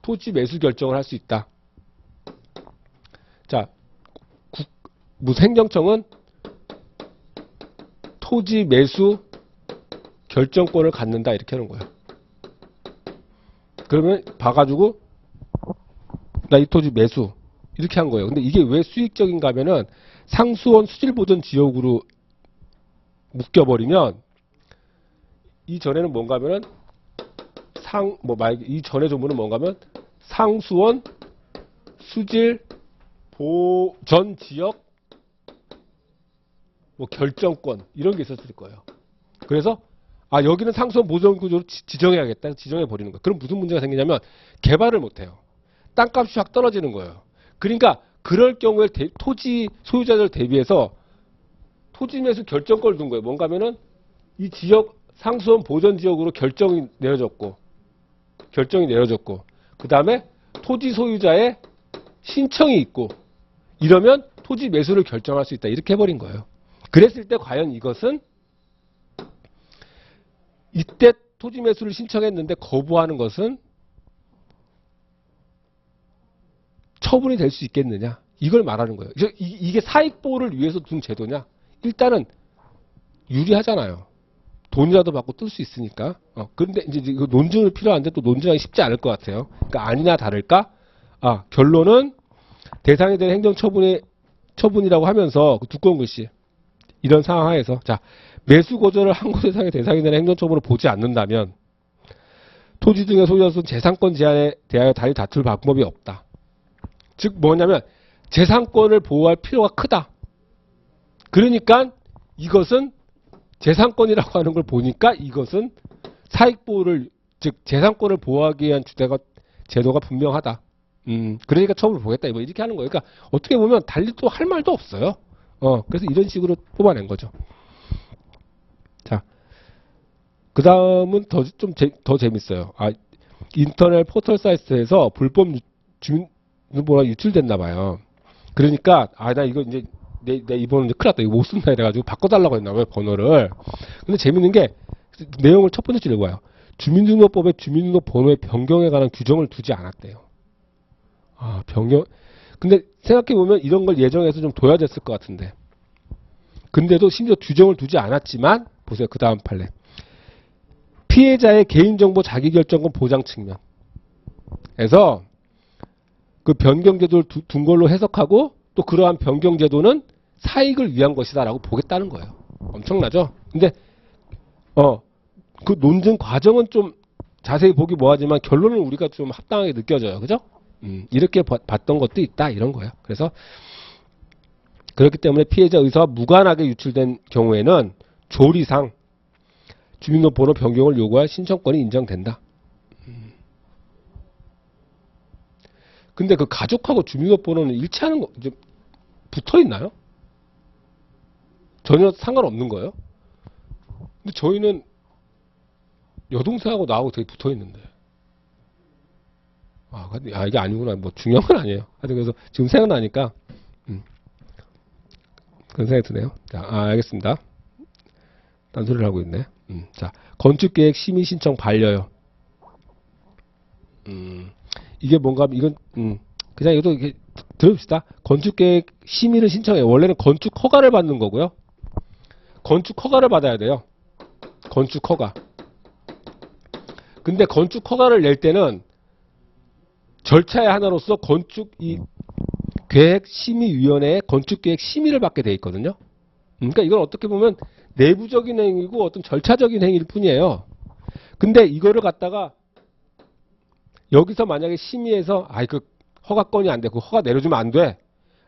토지 매수 결정을 할 수 있다. 자, 무슨 행정청은 토지 매수 결정권을 갖는다. 이렇게 하는 거예요. 그러면 봐가지고 나 이 토지 매수 이렇게 한 거예요. 근데 이게 왜 수익적인가 하면은 상수원 수질보존 지역으로 묶여버리면 이전에는 뭔가 하면은 이 전에 조문은 뭔가 하면 상수원 수질 보전 지역 뭐 결정권 이런 게 있었을 거예요. 그래서 여기는 상수원 보전 구조로 지정해야겠다. 지정해 버리는 거예요. 그럼 무슨 문제가 생기냐면 개발을 못 해요. 땅값이 확 떨어지는 거예요. 그러니까 그럴 경우에 토지 소유자들 대비해서 토지 매수 결정권을 둔 거예요. 뭔가 하면은 이 지역 상수원 보전 지역으로 결정이 내려졌고 그 다음에 토지 소유자의 신청이 있고 이러면 토지 매수를 결정할 수 있다. 이렇게 해버린 거예요. 그랬을 때 과연 이것은 이때 토지 매수를 신청했는데 거부하는 것은 처분이 될 수 있겠느냐? 이걸 말하는 거예요. 이게 사익보호를 위해서 둔 제도냐? 일단은 유리하잖아요. 돈이라도 받고 뜰 수 있으니까. 근데 이제 이거 논증이 필요한데 또 논증하기 쉽지 않을 것 같아요. 그러니까 아니나 다를까? 결론은 대상이 된 처분이라고 하면서 그 두꺼운 글씨. 이런 상황 하에서 자, 매수 거절을 항고 대상의 대상이 되는 행정처분을 보지 않는다면 토지 등의 소유자로서는 재산권 제한에 대하여 달리 다툴 방법이 없다. 즉 뭐냐면 재산권을 보호할 필요가 크다. 그러니까 이것은 재산권이라고 하는 걸 보니까 이것은 사익보호를 즉 재산권을 보호하기 위한 제도가 분명하다. 그러니까 처분을 보겠다. 이렇게 하는 거예요. 그러니까 어떻게 보면 달리 또 할 말도 없어요. 그래서 이런 식으로 뽑아낸 거죠. 자, 그 다음은 더 재밌어요. 인터넷 포털 사이트에서 불법 주민번호가 유출됐나 봐요. 그러니까, 나 이거 이제, 내 이 번호 이제 큰일 났다. 이거 못 쓴다. 이래가지고 바꿔달라고 했나 봐요, 번호를. 근데 재밌는 게, 내용을 첫 번째 줄 읽어봐요. 주민등록법에 주민등록번호의 변경에 관한 규정을 두지 않았대요. 근데 생각해보면 이런 걸 예정해서 좀 둬야 됐을 것 같은데. 근데도 심지어 규정을 두지 않았지만, 보세요. 그 다음 판례. 피해자의 개인정보 자기결정권 보장 측면에서 그 변경제도를 둔 걸로 해석하고 또 그러한 변경제도는 사익을 위한 것이다라고 보겠다는 거예요. 엄청나죠? 근데 그 논증 과정은 좀 자세히 보기 뭐하지만 결론은 우리가 좀 합당하게 느껴져요. 그죠? 이렇게 봤던 것도 있다 이런 거예요. 그래서 그렇기 때문에 피해자 의사와 무관하게 유출된 경우에는 조리상 주민등록번호 변경을 요구할 신청권이 인정된다. 근데 그 가족하고 주민등록번호는 일치하는 거 이제 붙어 있나요? 전혀 상관없는 거예요? 근데 저희는 여동생하고 나하고 되게 붙어 있는데. 이게 아니구나. 뭐 중요한 건 아니에요. 하여튼 그래서 지금 생각나니까 그런 생각이 드네요. 자, 알겠습니다. 딴소리를 하고 있네. 자, 건축계획 심의 신청 반려요. 이게 뭔가 이건 그냥 이것도 이렇게 들읍시다. 건축계획 심의를 신청해요. 원래는 건축 허가를 받는 거고요. 건축 허가를 받아야 돼요. 건축 허가. 근데 건축 허가를 낼 때는 절차의 하나로서 계획심의위원회의 건축계획 심의를 받게 돼 있거든요. 그러니까 이건 어떻게 보면 내부적인 행위고 어떤 절차적인 행위일 뿐이에요. 근데 이거를 갖다가 여기서 만약에 심의해서 그 허가건이 안 돼. 그 허가 내려주면 안 돼.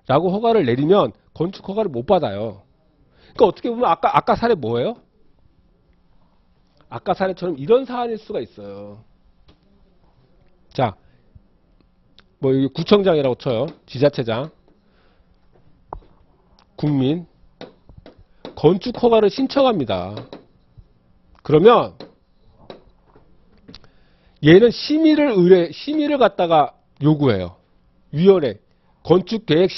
라고 허가를 내리면 건축 허가를 못 받아요. 그러니까 어떻게 보면 아까 사례 뭐예요? 아까 사례처럼 이런 사안일 수가 있어요. 자, 뭐 여기 구청장이라고 쳐요. 지자체장. 국민. 건축 허가를 신청합니다. 그러면 얘는 심의를 갖다가 요구해요. 위원회. 건축계획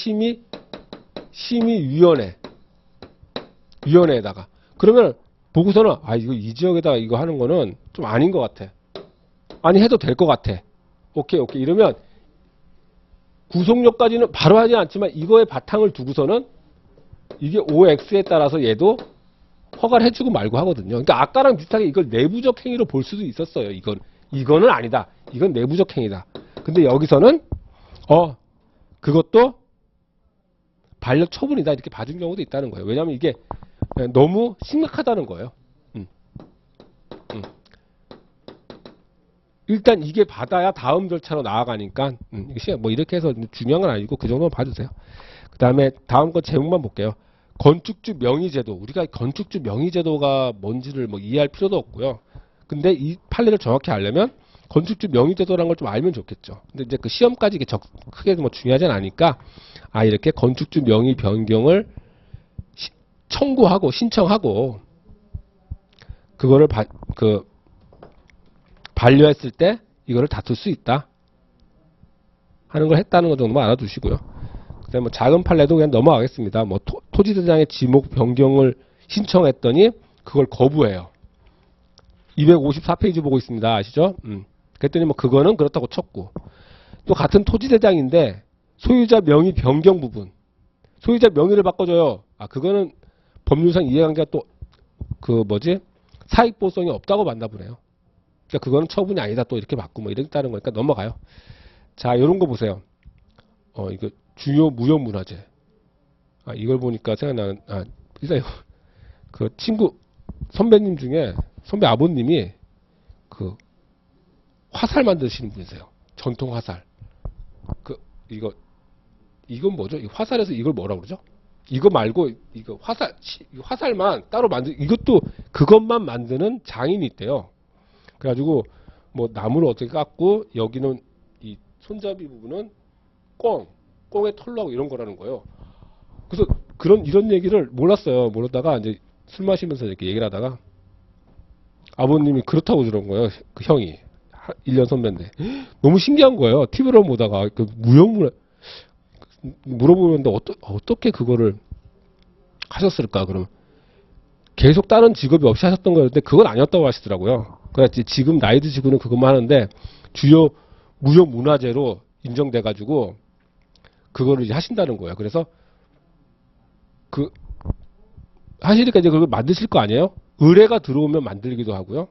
위원회에다가. 그러면 보고서는 이거 이 지역에다가 이거 하는 거는 좀 아닌 것 같아. 아니 해도 될 것 같아. 오케이. 이러면 구속력까지는 바로 하지 않지만 이거에 바탕을 두고서는 이게 OX에 따라서 얘도 허가를 해주고 말고 하거든요. 그러니까 아까랑 비슷하게 이걸 내부적 행위로 볼 수도 있었어요. 이거는 아니다. 이건 내부적 행위다. 근데 여기서는 그것도 반려 처분이다. 이렇게 봐준 경우도 있다는 거예요. 왜냐하면 이게 너무 심각하다는 거예요. 일단 이게 받아야 다음 절차로 나아가니까 뭐 이렇게 해서 중요한 건 아니고 그 정도만 봐주세요. 그 다음에 다음 거 제목만 볼게요. 건축주 명의제도. 우리가 건축주 명의제도가 뭔지를 뭐 이해할 필요도 없고요. 근데 이 판례를 정확히 알려면 건축주 명의제도라는 걸 좀 알면 좋겠죠. 근데 이제 그 시험까지 이게 크게 뭐 중요하진 않으니까 이렇게 건축주 명의 변경을 청구하고 신청하고 그거를 반려했을 때 이거를 다툴 수 있다 하는 걸 했다는 것 정도만 알아두시고요. 그다음에 뭐 작은 판례도 그냥 넘어가겠습니다. 뭐 토지대장의 지목 변경을 신청했더니 그걸 거부해요. 254페이지 보고 있습니다. 아시죠? 그랬더니 뭐 그거는 그렇다고 쳤고, 또 같은 토지대장인데 소유자 명의 변경 부분, 소유자 명의를 바꿔줘요. 그거는 법률상 이해관계가 또 그 뭐지? 사익보성이 없다고 봤나 보네요. 그러니까 그거는 처분이 아니다 또 이렇게 맞고 뭐 이랬다는 거니까 넘어가요. 자, 이런 거 보세요. 이거 주요 무형문화재. 이걸 보니까 생각나는, 일단 이거 그 친구 선배님 중에 선배 아버님이 그 화살 만드시는 분이세요. 전통 화살. 이건 뭐죠? 이 화살에서 이걸 뭐라 그러죠? 이거 말고 이거 화살만 따로 이것도 그것만 만드는 장인이 있대요. 그래가지고 뭐 나무를 어떻게 깎고 여기는 이 손잡이 부분은 꽁의 털로 하고 이런 거라는 거예요. 그래서 이런 얘기를 몰랐어요. 모르다가 이제 술 마시면서 이렇게 얘기를 하다가 아버님이 그렇다고 그런 거예요. 그 형이 1년 선배인데 너무 신기한 거예요. TV로 보다가 그 무형문화 물어보면 어떻게 그거를 하셨을까? 그러면 계속 다른 직업이 없이 하셨던 거였는데 그건 아니었다고 하시더라고요. 그래서 지금 나이 드시고는 그것만 하는데 주요 무형문화재로 인정돼가지고 그거를 이제 하신다는 거예요. 그래서 하시니까 이제 그걸 만드실 거 아니에요? 의뢰가 들어오면 만들기도 하고요.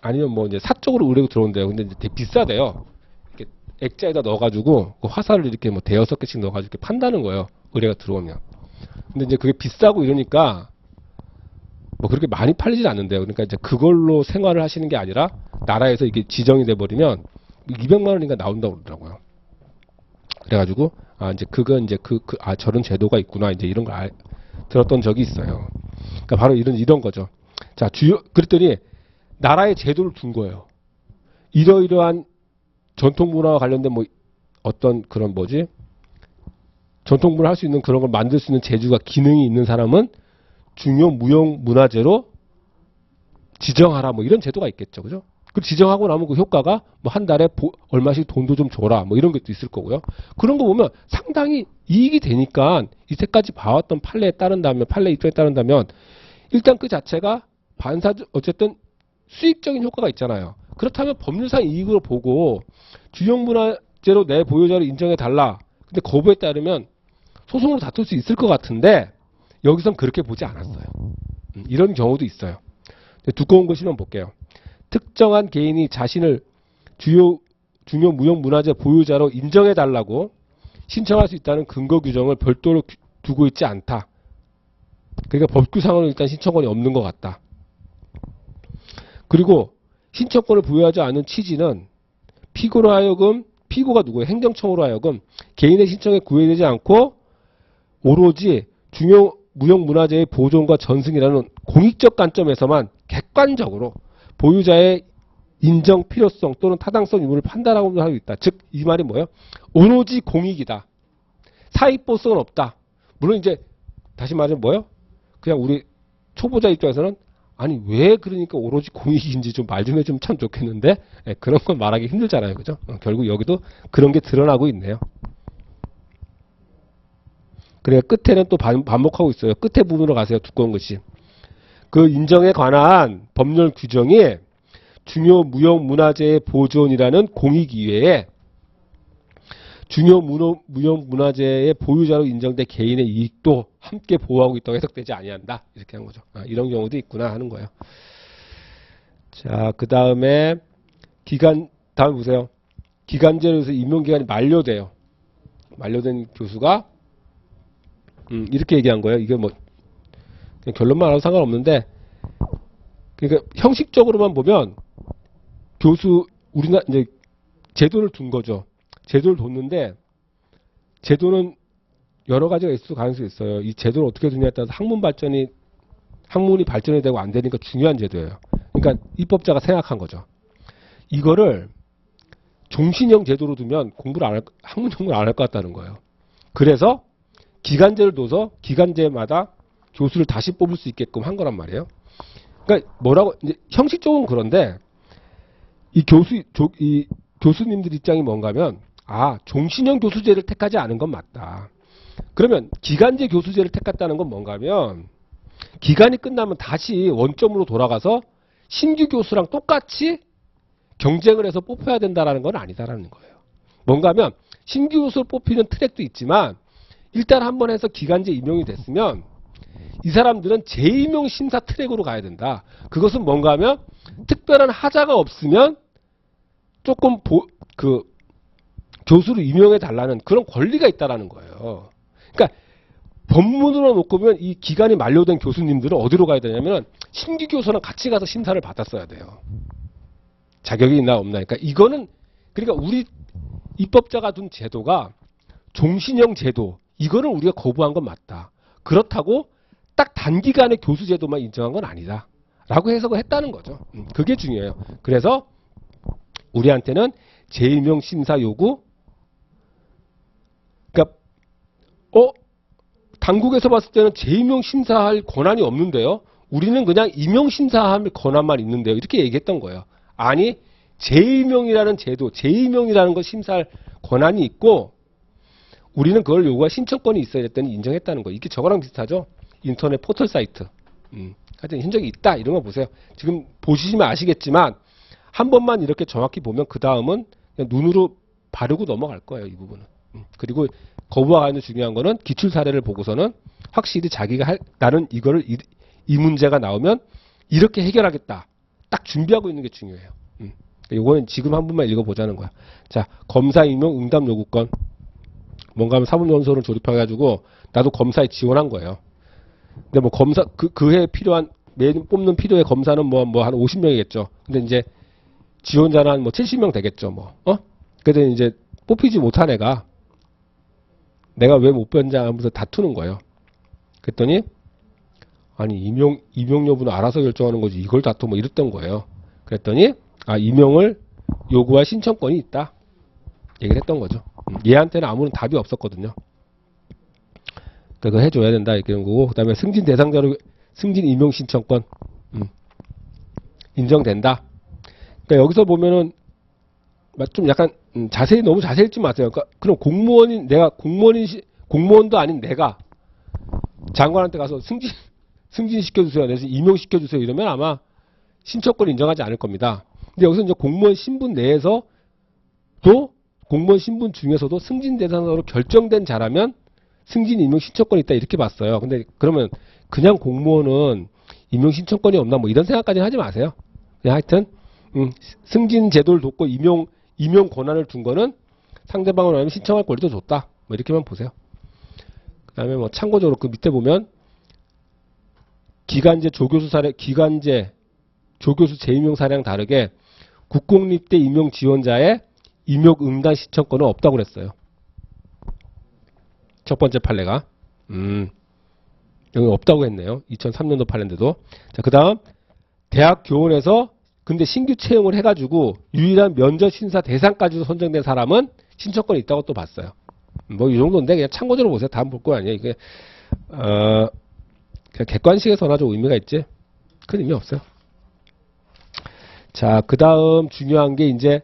아니면 뭐 이제 사적으로 의뢰가 들어온대요. 근데 이제 되게 비싸대요. 이렇게 액자에다 넣어가지고 그 화살을 이렇게 뭐 대여섯 개씩 넣어가지고 이렇게 판다는 거예요. 의뢰가 들어오면. 근데 이제 그게 비싸고 이러니까 뭐 그렇게 많이 팔리진 않는데요. 그러니까 이제 그걸로 생활을 하시는 게 아니라 나라에서 이게 지정이 돼 버리면 200만 원인가 나온다고 그러더라고요. 그래가지고 이제 그건 이제 저런 제도가 있구나 이제 이런 걸 들었던 적이 있어요. 그러니까 바로 이런 거죠. 자, 그랬더니 나라의 제도를 둔 거예요. 이러이러한 전통 문화와 관련된 뭐 어떤 그런 뭐지? 전통 문화 할 수 있는 그런 걸 만들 수 있는 재주가 기능이 있는 사람은 중요 무형 문화재로 지정하라 뭐 이런 제도가 있겠죠. 그죠? 그 지정하고 나면 그 효과가 뭐 한 달에 얼마씩 돈도 좀 줘라 뭐 이런 것도 있을 거고요. 그런 거 보면 상당히 이익이 되니까 이때까지 봐왔던 판례에 입장에 따른다면 일단 그 자체가 어쨌든 수익적인 효과가 있잖아요. 그렇다면 법률상 이익으로 보고 주형 문화재로 내 보유자를 인정해 달라. 근데 거부에 따르면 소송으로 다툴 수 있을 것 같은데 여기선 그렇게 보지 않았어요. 이런 경우도 있어요. 두꺼운 거 실면 볼게요. 특정한 개인이 자신을 중요 무형 문화재 보유자로 인정해 달라고 신청할 수 있다는 근거 규정을 별도로 두고 있지 않다. 그러니까 법규상으로는 일단 신청권이 없는 것 같다. 그리고 신청권을 부여하지 않은 취지는 피고가 누구예요? 행정청으로 하여금 개인의 신청에 구애되지 않고 오로지 중요 무형 문화재의 보존과 전승이라는 공익적 관점에서만 객관적으로 보유자의 인정 필요성 또는 타당성 유무를 판단하고 하고 있다. 즉 이 말이 뭐예요? 오로지 공익이다. 사익보성은 없다. 물론 이제 다시 말하면 뭐예요? 그냥 우리 초보자 입장에서는 아니 왜 그러니까 오로지 공익인지 좀 말 좀 해주면 참 좋겠는데 그런 건 말하기 힘들잖아요. 그죠? 결국 여기도 그런 게 드러나고 있네요. 그래 끝에는 또 반복하고 있어요. 끝에 부분으로 가세요. 두꺼운 것이. 그 인정에 관한 법률 규정이 중요 무형 문화재의 보존이라는 공익 이외에 중요 무형 문화재의 보유자로 인정된 개인의 이익도 함께 보호하고 있다고 해석되지 아니한다. 이렇게 한 거죠. 이런 경우도 있구나 하는 거예요. 자, 그 다음에 다음 보세요. 기간제로서 임용기간이 만료돼요. 만료된 교수가 이렇게 얘기한 거예요. 이게 뭐 그냥 결론만 알아도 상관없는데 그러니까 형식적으로만 보면 우리나라 이제 제도를 둔 거죠. 제도를 뒀는데 제도는 여러 가지가 있을 가능성이 있어요. 이 제도를 어떻게 두냐에 따라서 학문이 발전이 되고 안 되니까 중요한 제도예요. 그러니까 입법자가 생각한 거죠. 이거를 종신형 제도로 두면 학문 공부를 안 할 것 같다는 거예요. 그래서 기간제를 둬서 기간제마다 교수를 다시 뽑을 수 있게끔 한 거란 말이에요. 그러니까 이제 형식적으로는 그런데 이 교수님들 입장이 뭔가면 종신형 교수제를 택하지 않은 건 맞다. 그러면 기간제 교수제를 택했다는 건 뭔가면 기간이 끝나면 다시 원점으로 돌아가서 신규 교수랑 똑같이 경쟁을 해서 뽑혀야 된다는 건 아니다라는 거예요. 뭔가면 신규 교수를 뽑히는 트랙도 있지만 일단 한번 해서 기간제 임용이 됐으면 이 사람들은 재임용 심사 트랙으로 가야 된다. 그것은 뭔가 하면 특별한 하자가 없으면 조금 교수를 임용해 달라는 그런 권리가 있다라는 거예요. 그러니까 법문으로 놓고 보면 이 기간이 만료된 교수님들은 어디로 가야 되냐면 신규 교수랑 같이 가서 심사를 받았어야 돼요. 자격이 있나 없나. 그러니까 이거는 그러니까 우리 입법자가 둔 제도가 종신형 제도, 이거는 우리가 거부한 건 맞다. 그렇다고 딱 단기간에 교수 제도만 인정한 건 아니다. 라고 해석을 했다는 거죠. 그게 중요해요. 그래서 우리한테는 재임용 심사 요구, 그러니까 당국에서 봤을 때는 재임용 심사할 권한이 없는데요. 우리는 그냥 임용 심사할 권한만 있는데요. 이렇게 얘기했던 거예요. 아니, 재임용이라는 제도, 재임용이라는 걸 심사할 권한이 있고 우리는 그걸 요구할 신청권이 있어야 됐더니 인정했다는 거예요. 이게 저거랑 비슷하죠? 인터넷 포털 사이트. 하여튼 흔적이 있다. 이런 거 보세요. 지금 보시면 아시겠지만 한 번만 이렇게 정확히 보면 그 다음은 그냥 눈으로 바르고 넘어갈 거예요. 이 부분은. 그리고 거부와 가는 중요한 거는 기출 사례를 보고서는 확실히 자기가 나는 이거를 이 문제가 나오면 이렇게 해결하겠다. 딱 준비하고 있는 게 중요해요. 요거는 지금 한 번만 읽어보자는 거야. 자, 검사 임용 응답 요구권. 뭔가 하면 사법연수원을 조립해가지고 나도 검사에 지원한 거예요. 근데 뭐 검사 그해 필요한 매년 뽑는 필요의 검사는 뭐 한 50명이겠죠. 근데 이제 지원자는 한 뭐 70명 되겠죠. 그래도 이제 뽑히지 못한 애가 내가 왜 못 뽑냐 하면서 다투는 거예요. 그랬더니 아니 임용 여부는 알아서 결정하는 거지 이걸 다투 뭐 이랬던 거예요. 그랬더니 임용을 요구할 신청권이 있다. 얘기를 했던 거죠. 얘한테는 아무런 답이 없었거든요. 그거 해줘야 된다 이런 거고, 그 다음에 승진 대상자로 승진 임용 신청권 인정된다. 그러니까 여기서 보면은 좀 약간 자세히 너무 자세히 읽지 마세요. 그러니까 그럼 공무원인 내가 공무원도 아닌 내가 장관한테 가서 승진 시켜주세요, 내지 임용 시켜주세요 이러면 아마 신청권 인정하지 않을 겁니다. 근데 여기서 이제 공무원 신분 내에서 또 공무원 신분 중에서도 승진 대상자로 결정된 자라면 승진 임용 신청권이 있다 이렇게 봤어요. 근데 그러면 그냥 공무원은 임용 신청권이 없나 뭐 이런 생각까지는 하지 마세요. 그냥 하여튼 승진 제도를 뒀고 임용 권한을 준 거는 상대방을 알면 신청할 권리도 줬다. 뭐 이렇게만 보세요. 그다음에 뭐 참고적으로 그 밑에 보면 기간제 조교수 재임용 사례랑 다르게 국공립대 임용 지원자의 임용 응단 신청권은 없다고 그랬어요. 첫 번째 판례가. 여기 없다고 했네요. 2003년도 판례인데도. 자, 그 다음 대학 교원에서 근데 신규 채용을 해가지고 유일한 면접 심사 대상까지도 선정된 사람은 신청권이 있다고 또 봤어요. 뭐 이 정도인데 그냥 참고적으로 보세요. 다음 볼 거 아니에요. 이게 그냥 객관식에서나 좀 의미가 있지 큰 의미 없어요. 자, 그 다음 중요한 게 이제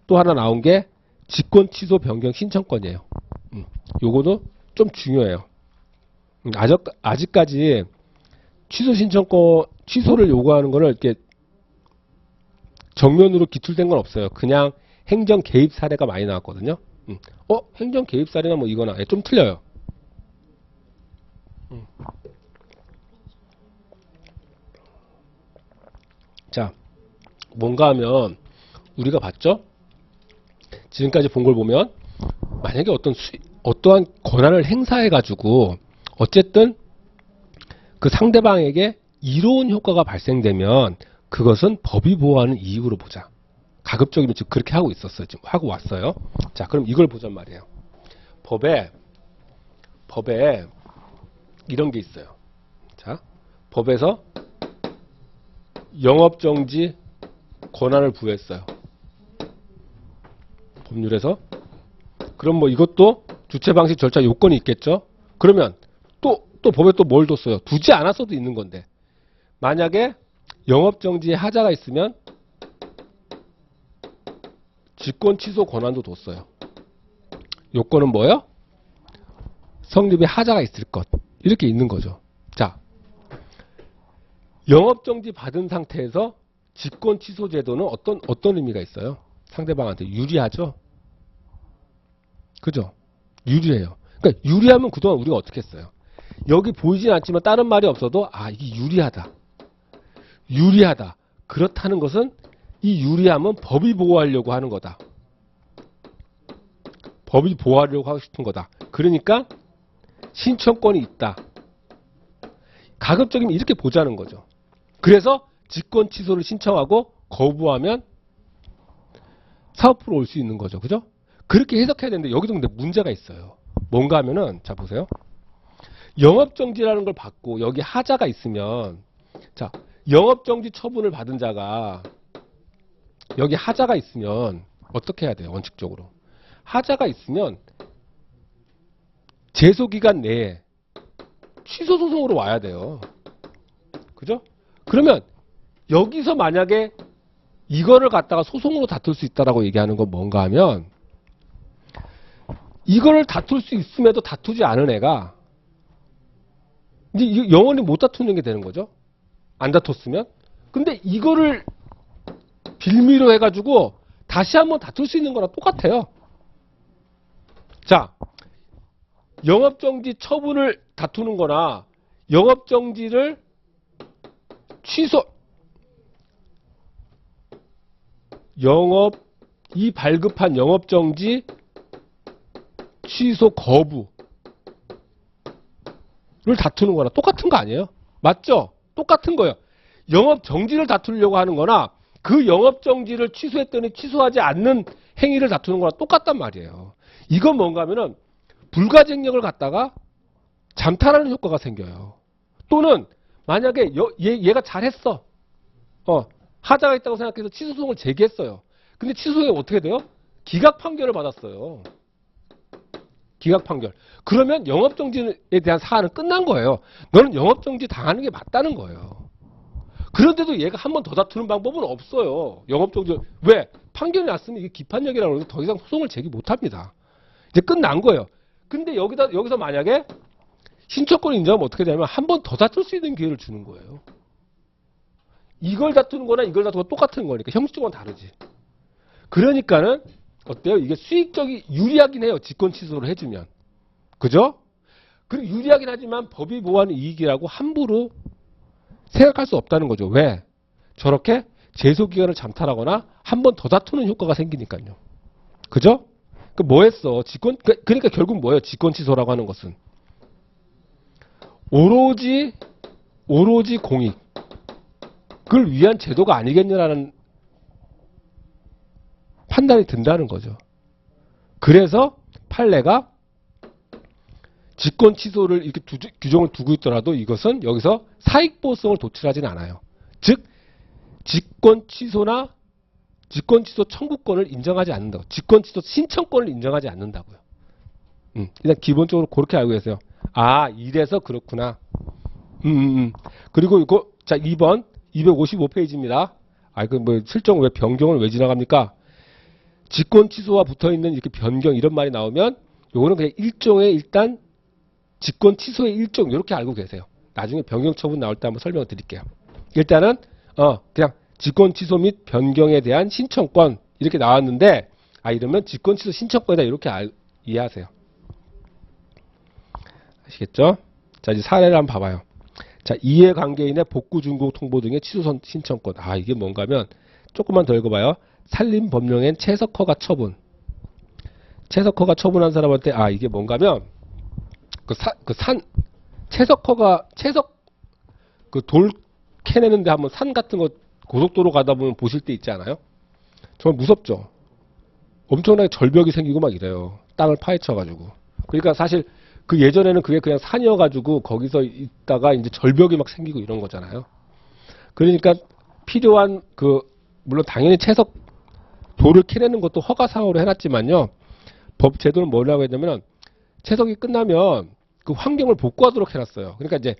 또 하나 나온 게 직권 취소 변경 신청권이에요. 요거는 좀 중요해요. 아직까지 취소를 요구하는 거를 이렇게 정면으로 기출된 건 없어요. 그냥 행정 개입 사례가 많이 나왔거든요. 행정 개입 사례나 뭐 이거나 좀 틀려요. 자, 뭔가 하면 우리가 봤죠? 지금까지 본 걸 보면 만약에 어떠한 권한을 행사해가지고 어쨌든 그 상대방에게 이로운 효과가 발생되면 그것은 법이 보호하는 이익으로 보자. 가급적이면 지금 그렇게 하고 있었어요. 지금 하고 왔어요. 자, 그럼 이걸 보잔 말이에요. 법에 이런 게 있어요. 자, 법에서 영업정지 권한을 부여했어요. 법률에서. 그럼 뭐 이것도 주체 방식 절차 요건이 있겠죠. 그러면 또 법에 또 뭘 뒀어요. 두지 않았어도 있는 건데 만약에 영업정지에 하자가 있으면 직권 취소 권한도 뒀어요. 요건은 뭐예요? 성립에 하자가 있을 것. 이렇게 있는 거죠. 자, 영업정지 받은 상태에서 직권 취소 제도는 어떤 의미가 있어요? 상대방한테 유리하죠? 그죠? 유리해요. 그러니까 유리하면 그동안 우리가 어떻게 했어요? 여기 보이진 않지만 다른 말이 없어도 아 이게 유리하다. 유리하다. 그렇다는 것은 이 유리함은 법이 보호하려고 하는 거다. 법이 보호하려고 하고 싶은 거다. 그러니까 신청권이 있다. 가급적이면 이렇게 보자는 거죠. 그래서 직권 취소를 신청하고 거부하면 사업부로 올 수 있는 거죠. 그죠? 그렇게 해석해야 되는데 여기도 근데 문제가 있어요. 뭔가 하면은 자 보세요. 영업정지라는 걸 받고 여기 하자가 있으면 자 영업정지 처분을 받은 자가 여기 하자가 있으면 어떻게 해야 돼요? 원칙적으로 하자가 있으면 제소기간 내에 취소 소송으로 와야 돼요. 그죠? 그러면 여기서 만약에 이거를 갖다가 소송으로 다툴 수 있다라고 얘기하는 건 뭔가 하면 이거를 다툴 수 있음에도 다투지 않은 애가 이제 영원히 못 다투는 게 되는 거죠. 안 다퉜으면. 근데 이거를 빌미로 해가지고 다시 한번 다툴 수 있는 거랑 똑같아요. 자, 영업정지 처분을 다투는 거나 영업정지를 이 발급한 영업정지 취소 거부를 다투는 거나 똑같은 거 아니에요? 맞죠? 똑같은 거예요. 영업정지를 다투려고 하는 거나 그 영업정지를 취소했더니 취소하지 않는 행위를 다투는 거나 똑같단 말이에요. 이건 뭔가 하면은 불가증력을 갖다가 잠탈하는 효과가 생겨요. 또는 만약에 얘가 잘했어. 하자가 있다고 생각해서 취소소송을 제기했어요. 근데 취소에 어떻게 돼요? 기각 판결을 받았어요. 기각 판결. 그러면 영업정지에 대한 사안은 끝난 거예요. 너는 영업정지 당하는 게 맞다는 거예요. 그런데도 얘가 한 번 더 다투는 방법은 없어요. 영업정지. 왜? 판결이 났으면 이게 기판력이라고 해서 더 이상 소송을 제기 못합니다. 이제 끝난 거예요. 근데 여기서 만약에 신청권을 인정하면 어떻게 되냐면 한 번 더 다툴 수 있는 기회를 주는 거예요. 이걸 다투는 거나 이걸 다투는 건 똑같은 거니까 형식적으로는 다르지. 그러니까는 어때요? 이게 수익적이 유리하긴 해요. 직권 취소를 해주면. 그죠? 그리고 유리하긴 하지만 법이 보호하는 이익이라고 함부로 생각할 수 없다는 거죠. 왜? 저렇게 제소기간을 잠탈하거나 한 번 더 다투는 효과가 생기니까요. 그죠? 뭐 했어? 그러니까 결국 뭐예요? 직권 취소라고 하는 것은. 오로지 공익을 위한 제도가 아니겠냐라는 판단이 든다는 거죠. 그래서 판례가 직권 취소를 이렇게 규정을 두고 있더라도 이것은 여기서 사익보호성을 도출하지는 않아요. 즉 직권 취소 청구권을 인정하지 않는다고. 직권 취소 신청권을 인정하지 않는다고요. 일단 기본적으로 그렇게 알고 계세요. 아, 이래서 그렇구나. 그리고 이거 자 2번 255페이지입니다. 실정 왜 변경을 왜 지나갑니까? 직권 취소와 붙어 있는 이렇게 변경 이런 말이 나오면 요거는 그냥 일종의 일단 직권 취소의 일종 이렇게 알고 계세요. 나중에 변경 처분 나올 때 한번 설명을 드릴게요. 일단은 그냥 직권 취소 및 변경에 대한 신청권 이렇게 나왔는데 이러면 직권 취소 신청권이다 이렇게 이해하세요. 아시겠죠? 자, 이제 사례를 한번 봐봐요. 자, 이해관계인의 복구, 중고, 통보 등의 취소 신청권. 이게 뭔가 하면 조금만 더 읽어봐요. 산림법령엔 채석허가 처분. 채석허가 처분한 사람한테 이게 뭔가 하면 돌 캐내는데 한번 산 같은 거 고속도로 가다 보면 보실 때 있지 않아요? 정말 무섭죠? 엄청나게 절벽이 생기고 막 이래요. 땅을 파헤쳐가지고. 그러니까 사실 그 예전에는 그게 그냥 산이어가지고 거기서 있다가 이제 절벽이 막 생기고 이런 거잖아요. 그러니까 필요한 물론 당연히 돌을 캐내는 것도 허가상으로 해놨지만요. 법 제도는 뭐라고 했냐면 채석이 끝나면 그 환경을 복구하도록 해놨어요. 그러니까 이제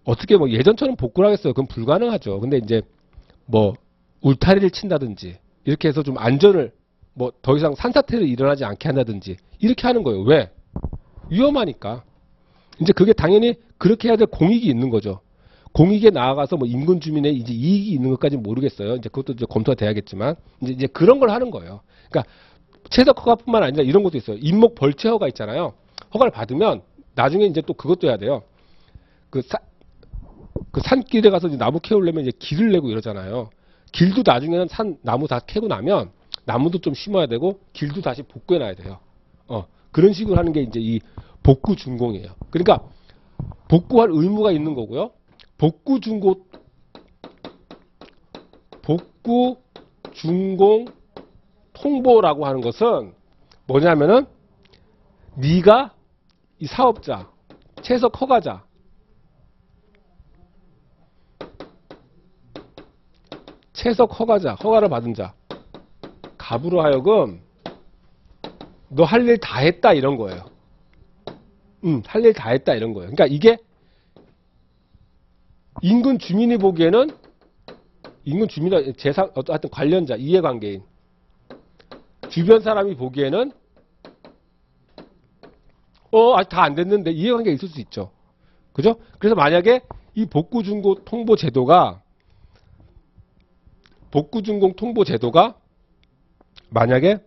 어떻게 예전처럼 복구를 하겠어요. 그건 불가능하죠. 근데 이제 울타리를 친다든지 이렇게 해서 좀 안전을 더 이상 산사태를 일어나지 않게 한다든지 이렇게 하는 거예요. 왜? 위험하니까. 이제 그게 당연히 그렇게 해야 될 공익이 있는 거죠. 공익에 나아가서 인근 주민의 이제 이익이 있는 것까지는 모르겠어요. 이제 그것도 이제 검토가 돼야겠지만 이제 그런 걸 하는 거예요. 그러니까 채석 허가뿐만 아니라 이런 것도 있어요. 임목 벌채 허가 있잖아요. 허가를 받으면 나중에 이제 또 그것도 해야 돼요. 그 산길에 가서 이제 나무 캐우려면 이제 길을 내고 이러잖아요. 길도 나중에는 나무 다 캐고 나면 나무도 좀 심어야 되고 길도 다시 복구해 놔야 돼요. 그런 식으로 하는 게 이제 이 복구 준공이에요. 그러니까 복구할 의무가 있는 거고요. 복구 준공 통보라고 하는 것은 뭐냐면은 네가 이 사업자, 채석 허가자, 허가를 받은 자, 갑으로 하여금 너 할 일 다 했다 이런 거예요. 할 일 다 했다 이런 거예요. 그러니까 이게 인근 주민이 보기에는 인근 주민이나 하여튼 관련자, 이해관계인, 주변 사람이 보기에는 아직 다 안 됐는데 이해관계가 있을 수 있죠. 그죠? 그래서 만약에 이 복구준공 통보 제도가 만약에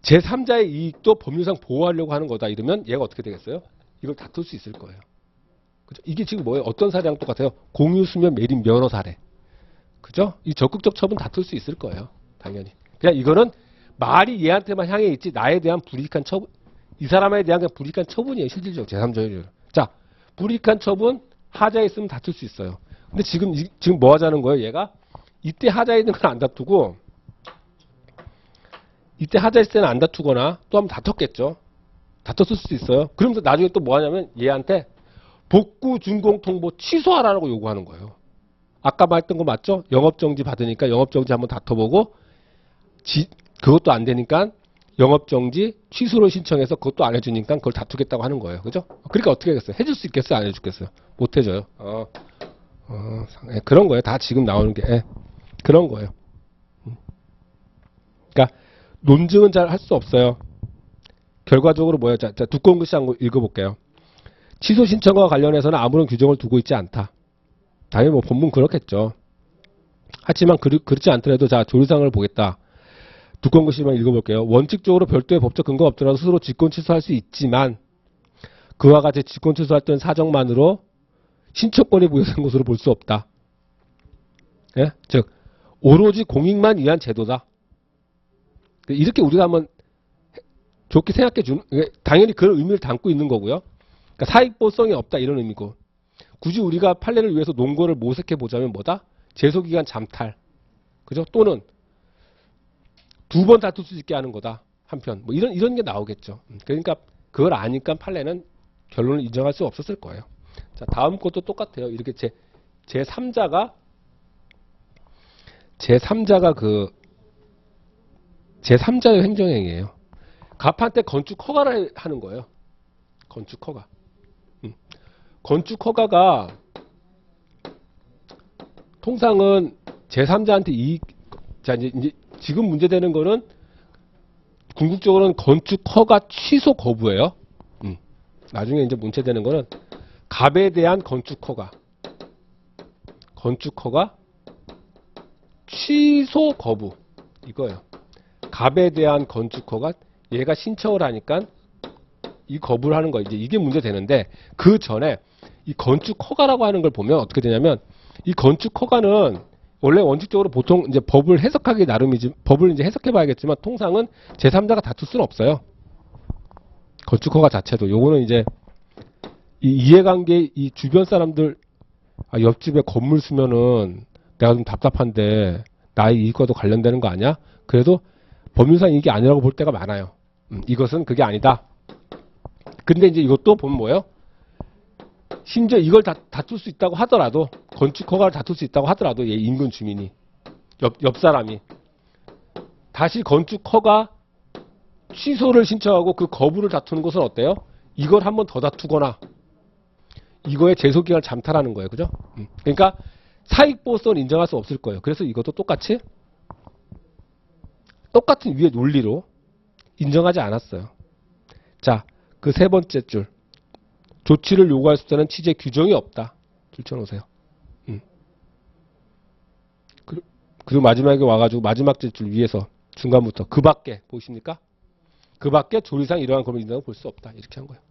제3자의 이익도 법률상 보호하려고 하는 거다 이러면 얘가 어떻게 되겠어요? 이걸 다툴 수 있을 거예요. 그죠? 이게 지금 뭐예요? 어떤 사례랑 똑같아요? 공유수면 매립 면허 사례. 그죠? 이 적극적 처분 다툴 수 있을 거예요. 당연히. 그냥 이거는 말이 얘한테만 향해 있지 나에 대한 불이익한 처분, 이 사람에 대한 그냥 불이익한 처분이에요. 실질적 제3자율. 자, 불이익한 처분 하자에 있으면 다툴 수 있어요. 근데 지금 뭐 하자는 거예요? 얘가 이때 하자에 있는 건 안 다투고 이때 하자 있을 때는 안 다투거나 또 한번 다퉜겠죠. 다퉜을 수도 있어요. 그러면서 나중에 또 뭐 하냐면 얘한테 복구 준공 통보 취소하라고 요구하는 거예요. 아까 말했던 거 맞죠? 영업정지 받으니까 영업정지 한번 다퉈보고 그것도 안 되니까 영업정지 취소를 신청해서 그것도 안 해주니까 그걸 다투겠다고 하는 거예요. 그죠? 그러니까 어떻게 하겠어요? 해줄 수 있겠어요? 안 해주겠어요? 못 해줘요. 그런 거예요. 다 지금 나오는 게 그런 거예요. 그러니까 논증은 잘 할 수 없어요. 결과적으로 뭐예요? 자, 두꺼운 글씨 한번 읽어볼게요. 취소 신청과 관련해서는 아무런 규정을 두고 있지 않다. 당연히 뭐 본문 그렇겠죠. 하지만 그렇지 않더라도 자, 조리상을 보겠다. 두꺼운 글씨만 읽어볼게요. 원칙적으로 별도의 법적 근거가 없더라도 스스로 직권 취소할 수 있지만 그와 같이 직권 취소할 때는 사정만으로 신청권이 부여된 것으로 볼 수 없다. 예? 즉 오로지 공익만 위한 제도다. 이렇게 우리가 한번 좋게 생각해 주는, 당연히 그런 의미를 담고 있는 거고요. 그러니까 사익보성이 없다 이런 의미고, 굳이 우리가 판례를 위해서 논거를 모색해 보자면 뭐다? 제소기간 잠탈, 그죠? 또는 두 번 다툴 수 있게 하는 거다. 한편 뭐 이런 게 나오겠죠. 그러니까 그걸 아니까 판례는 결론을 인정할 수 없었을 거예요. 자, 다음 것도 똑같아요. 이렇게 제3자가 제3자의 행정행위예요. 갑한테 건축 허가를 하는 거예요. 건축 허가. 건축 허가가 통상은 제3자한테 자, 이제 지금 문제되는 거는 궁극적으로는 건축 허가 취소 거부예요. 나중에 이제 문제되는 거는 갑에 대한 건축 허가 취소 거부 이거예요. 갑에 대한 건축 허가 얘가 신청을 하니까 이 거부를 하는 거 이제 이게 문제 되는데, 그 전에 이 건축 허가라고 하는 걸 보면 어떻게 되냐면, 이 건축 허가는 원래 원칙적으로 보통 이제 법을 해석하기 나름이지, 법을 이제 해석해 봐야겠지만 통상은 제3자가 다툴 수는 없어요. 건축 허가 자체도. 요거는 이제 이 이해관계, 이 주변 사람들, 옆집에 건물 쓰면은 내가 좀 답답한데 나의 이익과도 관련되는 거 아니야? 그래도 법률상 이게 아니라고 볼 때가 많아요. 이것은 그게 아니다. 근데 이제 이것도 보면 뭐예요? 심지어 이걸 다툴 수 있다고 하더라도, 건축 허가를 다툴 수 있다고 하더라도, 얘 인근 주민이, 옆 사람이 다시 건축 허가 취소를 신청하고 그 거부를 다투는 것은 어때요? 이걸 한 번 더 다투거나 이거의 제소기간을 잠탈하는 거예요. 그죠? 그러니까 사익보호성을 인정할 수 없을 거예요. 그래서 이것도 똑같은 위의 논리로 인정하지 않았어요. 자, 그 세 번째 줄. 조치를 요구할 수 있다는 취지의 규정이 없다. 줄 쳐놓으세요. 그리고 마지막에 와가지고 마지막 줄 위에서 중간부터 그 밖에 보이십니까? 그 밖에 조리상 이러한 것을 인정하고 볼 수 없다. 이렇게 한 거예요.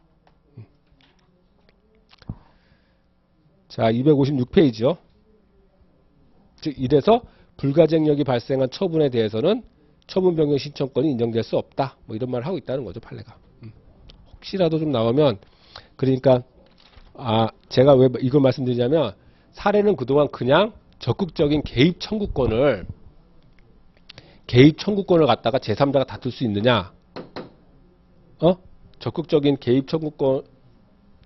자, 256페이지요. 즉, 이래서 불가쟁력이 발생한 처분에 대해서는 처분 변경 신청권이 인정될 수 없다. 뭐 이런 말을 하고 있다는 거죠, 판례가. 혹시라도 좀 나오면, 그러니까, 제가 왜 이걸 말씀드리냐면, 사례는 그동안 그냥 적극적인 개입 청구권을 갖다가 제3자가 다툴 수 있느냐? 적극적인 개입 청구권,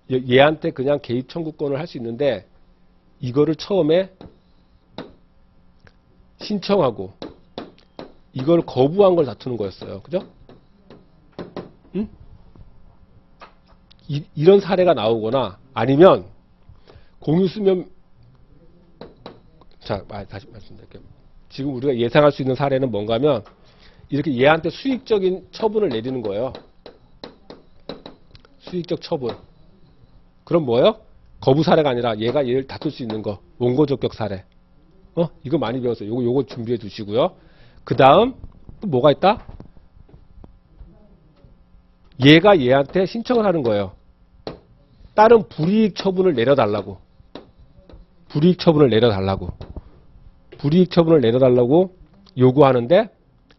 얘한테 그냥 개입 청구권을 할 수 있는데, 이거를 처음에 신청하고, 이걸 거부한 걸 다투는 거였어요. 그죠? 응? 이런 사례가 나오거나, 아니면, 공유수면, 자, 다시 말씀드릴게요. 지금 우리가 예상할 수 있는 사례는 뭔가 하면, 이렇게 얘한테 수익적인 처분을 내리는 거예요. 수익적 처분. 그럼 뭐예요? 거부 사례가 아니라 얘가 얘를 다툴 수 있는 거. 원고적격 사례. 이거 많이 배웠어요. 요거 준비해 두시고요. 그 다음, 또 뭐가 있다? 얘가 얘한테 신청을 하는 거예요. 다른 불이익 처분을 내려달라고. 불이익 처분을 내려달라고 요구하는데,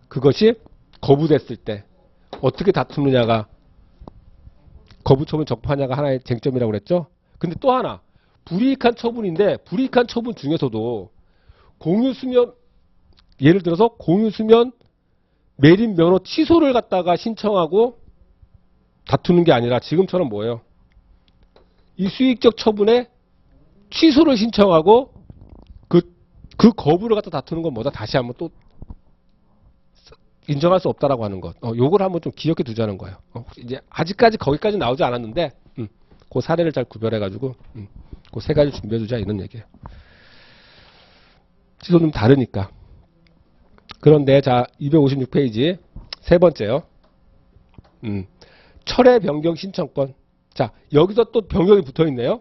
그것이 거부됐을 때, 어떻게 다투느냐가, 거부 처분 적파냐가 하나의 쟁점이라고 그랬죠? 근데 또 하나, 불이익한 처분인데, 불이익한 처분 중에서도, 공유수면, 예를 들어서 공유수면 매립 면허 취소를 갖다가 신청하고 다투는 게 아니라 지금처럼 뭐예요? 이 수익적 처분에 취소를 신청하고 그 거부를 갖다 다투는 건 뭐다? 다시 한번 또 인정할 수 없다라고 하는 것. 요걸 한번 좀 기억해 두자는 거예요. 이제 아직까지 거기까지 나오지 않았는데, 그 사례를 잘 구별해가지고, 그 세 가지 준비해 두자 이런 얘기예요. 취소는 좀 다르니까. 그런데 자, 256페이지 세 번째요. 철회 변경 신청권. 자, 여기서 또 변경이 붙어 있네요.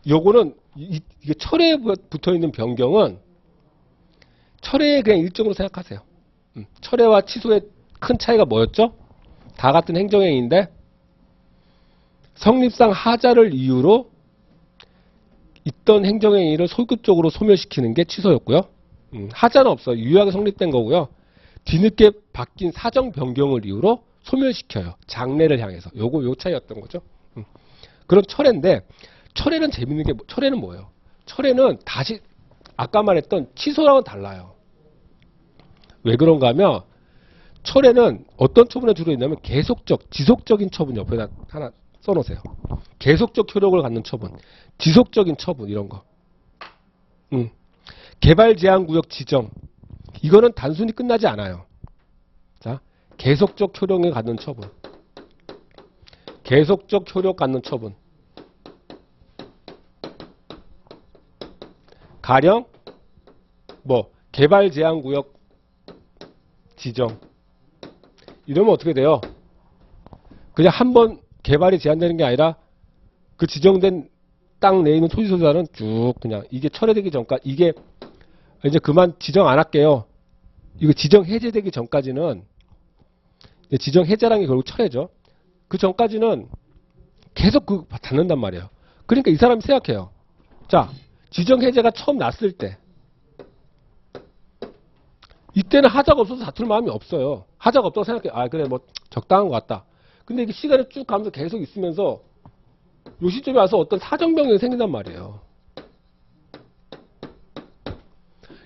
요거는 이게 철회에 붙어 있는 변경은 철회의 그냥 일종으로 생각하세요. 철회와 취소의 큰 차이가 뭐였죠? 다 같은 행정행위인데 성립상 하자를 이유로 있던 행정행위를 소급적으로 소멸시키는 게 취소였고요. 하자는 없어요. 유효하게 성립된 거고요. 뒤늦게 바뀐 사정 변경을 이유로 소멸시켜요. 장래를 향해서. 요 차이였던 거죠. 그런 철회인데, 철회는 재밌는 게, 철회는 뭐예요? 철회는 다시, 아까 말했던 취소랑은 달라요. 왜 그런가 하면, 철회는 어떤 처분에 주로 있냐면, 지속적인 처분 옆에다 하나 써놓으세요. 계속적 효력을 갖는 처분, 지속적인 처분, 이런 거. 개발 제한 구역 지정. 이거는 단순히 끝나지 않아요. 자, 계속적 효력을 갖는 처분. 계속적 효력 갖는 처분. 가령 개발 제한 구역 지정. 이러면 어떻게 돼요? 그냥 한 번 개발이 제한되는 게 아니라 그 지정된 땅 내에 있는 토지 소유자는 쭉 그냥 이게 철회되기 전까지 이게 이제 그만 지정 안 할게요. 이거 지정 해제되기 전까지는 지정 해제라는 게 결국 철회죠. 그 전까지는 계속 닫는단 말이에요. 그러니까 이 사람이 생각해요. 자, 지정 해제가 처음 났을 때 이때는 하자가 없어서 다툴 마음이 없어요. 하자가 없다고 생각해. 그래 뭐 적당한 것 같다. 근데 이게 시간이 쭉 가면서 계속 있으면서 요 시점에 와서 어떤 사정 변경이 생긴단 말이에요.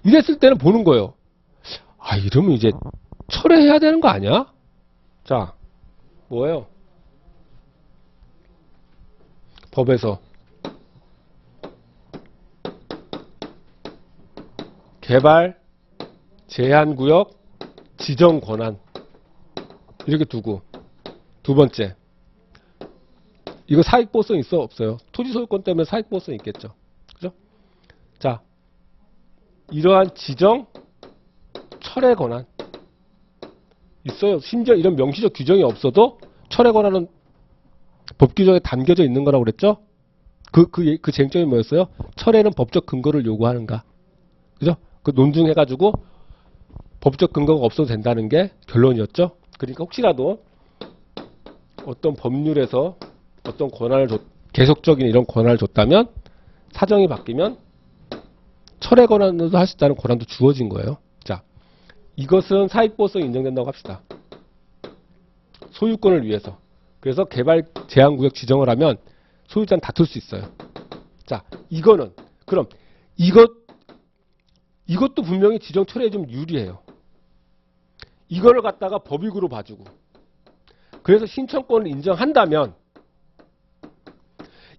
이랬을 때는 보는 거예요. 이러면 이제 철회해야 되는 거 아니야? 자, 뭐예요? 법에서 개발 제한구역 지정 권한 이렇게 두고 두 번째 이거 사익보호성 있어 없어요? 토지 소유권 때문에 사익보호성 있겠죠. 그죠? 자, 이러한 지정 철회 권한 있어요. 심지어 이런 명시적 규정이 없어도 철회 권한은 법 규정에 담겨져 있는 거라고 그랬죠? 그 쟁점이 뭐였어요? 철회는 법적 근거를 요구하는가? 그죠? 그 논증해가지고 법적 근거가 없어도 된다는 게 결론이었죠? 그러니까 혹시라도 어떤 법률에서 어떤 권한을 계속적인 이런 권한을 줬다면 사정이 바뀌면 철회 권한도 할 수 있다는 권한도 주어진 거예요. 자, 이것은 사익보호성이 인정된다고 합시다. 소유권을 위해서. 그래서 개발 제한구역 지정을 하면 소유자는 다툴 수 있어요. 자, 이거는 그럼 이것도 분명히 지정 철회에 좀 유리해요. 이거를 갖다가 법익으로 봐주고 그래서 신청권을 인정한다면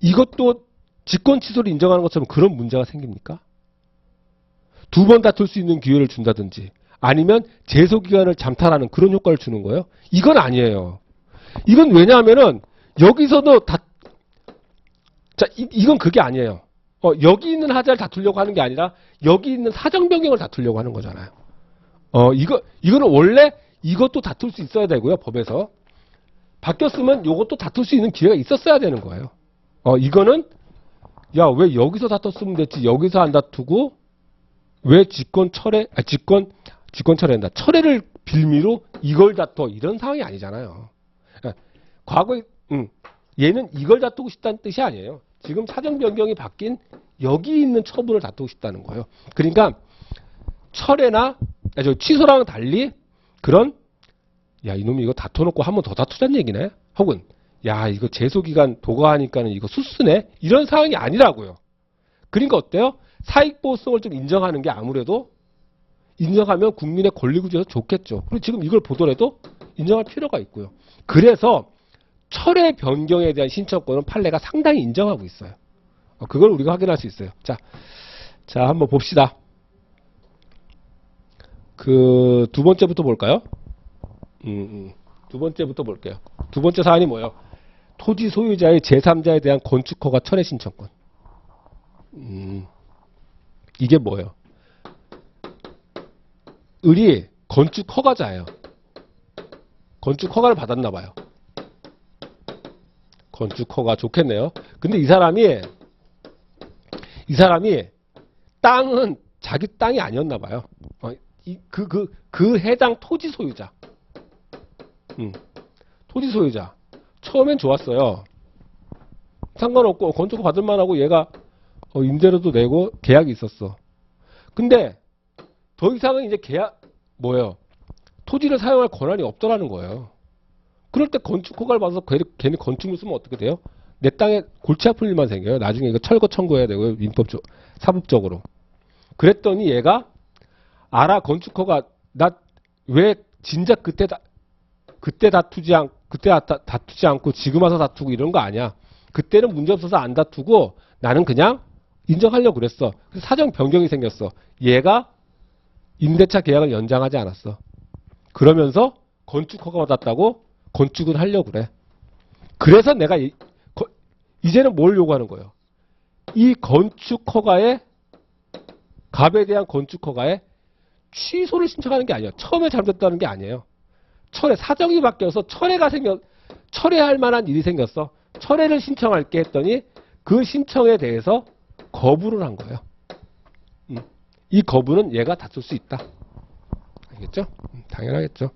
이것도 직권 취소를 인정하는 것처럼 그런 문제가 생깁니까? 두 번 다툴 수 있는 기회를 준다든지 아니면 제소기간을 잠탈하는 그런 효과를 주는 거예요? 이건 아니에요. 이건 왜냐하면은 여기서도 자, 이건 그게 아니에요. 여기 있는 하자를 다투려고 하는 게 아니라 여기 있는 사정 변경을 다투려고 하는 거잖아요. 이거는 원래 이것도 다툴 수 있어야 되고요. 법에서. 바뀌었으면 이것도 다툴 수 있는 기회가 있었어야 되는 거예요. 이거는 야, 왜 여기서 다퉜으면 됐지 여기서 안 다투고 왜 직권 철회한다. 철회를 빌미로 이걸 다퉈 이런 상황이 아니잖아요. 과거에 얘는 이걸 다투고 싶다는 뜻이 아니에요. 지금 사정 변경이 바뀐 여기 있는 처분을 다투고 싶다는 거예요. 그러니까 철회나 취소랑은 달리 그런 야, 이놈이 이거 다퉈놓고 한 번 더 다투자는 얘기네. 혹은 야, 이거 제소기간 도과하니까는 이거 수스네. 이런 상황이 아니라고요. 그러니까 어때요? 사익보호성을 좀 인정하는 게 아무래도 인정하면 국민의 권리구조에서 좋겠죠. 그리고 지금 이걸 보더라도 인정할 필요가 있고요. 그래서 철회 변경에 대한 신청권은 판례가 상당히 인정하고 있어요. 그걸 우리가 확인할 수 있어요. 자, 한번 봅시다. 그 두 번째부터 볼까요? 두 번째부터 볼게요. 두 번째 사안이 뭐예요? 토지 소유자의 제3자에 대한 건축허가 철회 신청권. 이게 뭐예요? 을이 건축허가자예요. 건축허가를 받았나 봐요. 건축허가 좋겠네요. 근데 이 사람이 땅은 자기 땅이 아니었나 봐요. 그 해당 토지 소유자. 토지 소유자. 처음엔 좋았어요. 상관없고 건축허가 받을 만하고 얘가 임대료도 내고 계약이 있었어. 근데 더 이상은 이제 뭐예요? 토지를 사용할 권한이 없더라는 거예요. 그럴 때 건축허가를 받아서 괜히 건축물 쓰면 어떻게 돼요? 내 땅에 골치 아픈 일만 생겨요. 나중에 이거 철거 청구해야 되고요. 사법적으로. 그랬더니 얘가 알아, 건축허가 나 왜 진작 그때 다투지 않고 지금 와서 다투고 이런 거 아니야. 그때는 문제 없어서 안 다투고 나는 그냥 인정하려고 그랬어. 그래서 사정 변경이 생겼어. 얘가 임대차 계약을 연장하지 않았어. 그러면서 건축허가 받았다고 건축을 하려고 그래. 그래서 내가 이제는 뭘 요구하는 거예요? 이 건축허가의 갑에 대한 건축허가의 취소를 신청하는 게 아니에요. 처음에 잘못했다는 게 아니에요. 사정이 바뀌어서 철회할 만한 일이 생겼어. 철회를 신청할게 했더니 그 신청에 대해서 거부를 한 거예요. 이 거부는 얘가 다툴 수 있다. 알겠죠? 당연하겠죠.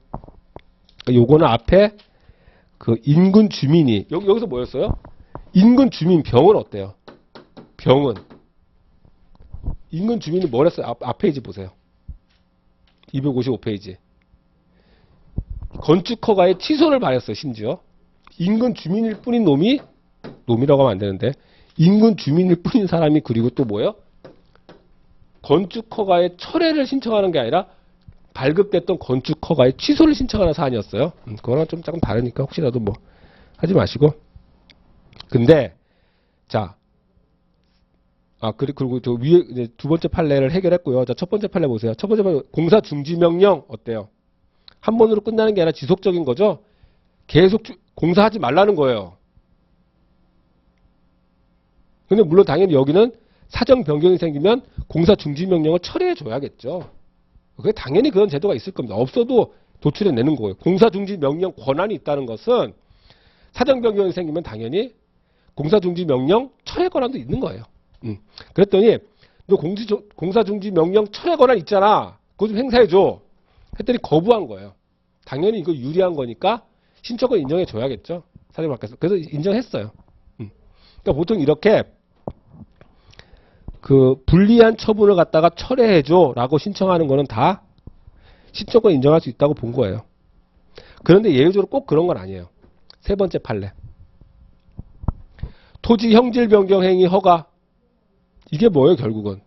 요거는 앞에 그 인근 주민이 여기서 뭐였어요? 인근 주민 병은 어때요? 병은 인근 주민이 뭘 했어요? 앞 페이지 보세요. 255페이지. 건축허가의 취소를 바랬어요. 심지어 인근 주민일 뿐인 놈이라고 하면 안 되는데 인근 주민일 뿐인 사람이 그리고 또 뭐예요? 건축허가의 철회를 신청하는 게 아니라 발급됐던 건축허가의 취소를 신청하는 사안이었어요. 그거랑 좀 조금 다르니까 혹시라도 뭐 하지 마시고. 근데 자, 그리고 저 위에 이제 두 번째 판례를 해결했고요. 자, 첫 번째 판례 보세요. 첫 번째 판례 공사 중지 명령 어때요? 한 번으로 끝나는 게 아니라 지속적인 거죠. 계속 공사하지 말라는 거예요. 근데 물론 당연히 여기는 사정 변경이 생기면 공사 중지 명령을 철회해 줘야겠죠. 그게 당연히 그런 제도가 있을 겁니다. 없어도 도출해 내는 거예요. 공사 중지 명령 권한이 있다는 것은 사정 변경이 생기면 당연히 공사 중지 명령 철회 권한도 있는 거예요. 그랬더니 너 공사 중지 명령 철회 권한 있잖아. 그거 좀 행사해 줘. 했더니 거부한 거예요. 당연히 이거 유리한 거니까 신청권 인정해 줘야겠죠. 사정 밖에서. 그래서 인정했어요. 그러니까 보통 이렇게 그 불리한 처분을 갖다가 철회해줘라고 신청하는 거는 다 신청권 인정할 수 있다고 본 거예요. 그런데 예외적으로 꼭 그런 건 아니에요. 세 번째 판례. 토지 형질 변경 행위 허가. 이게 뭐예요, 결국은?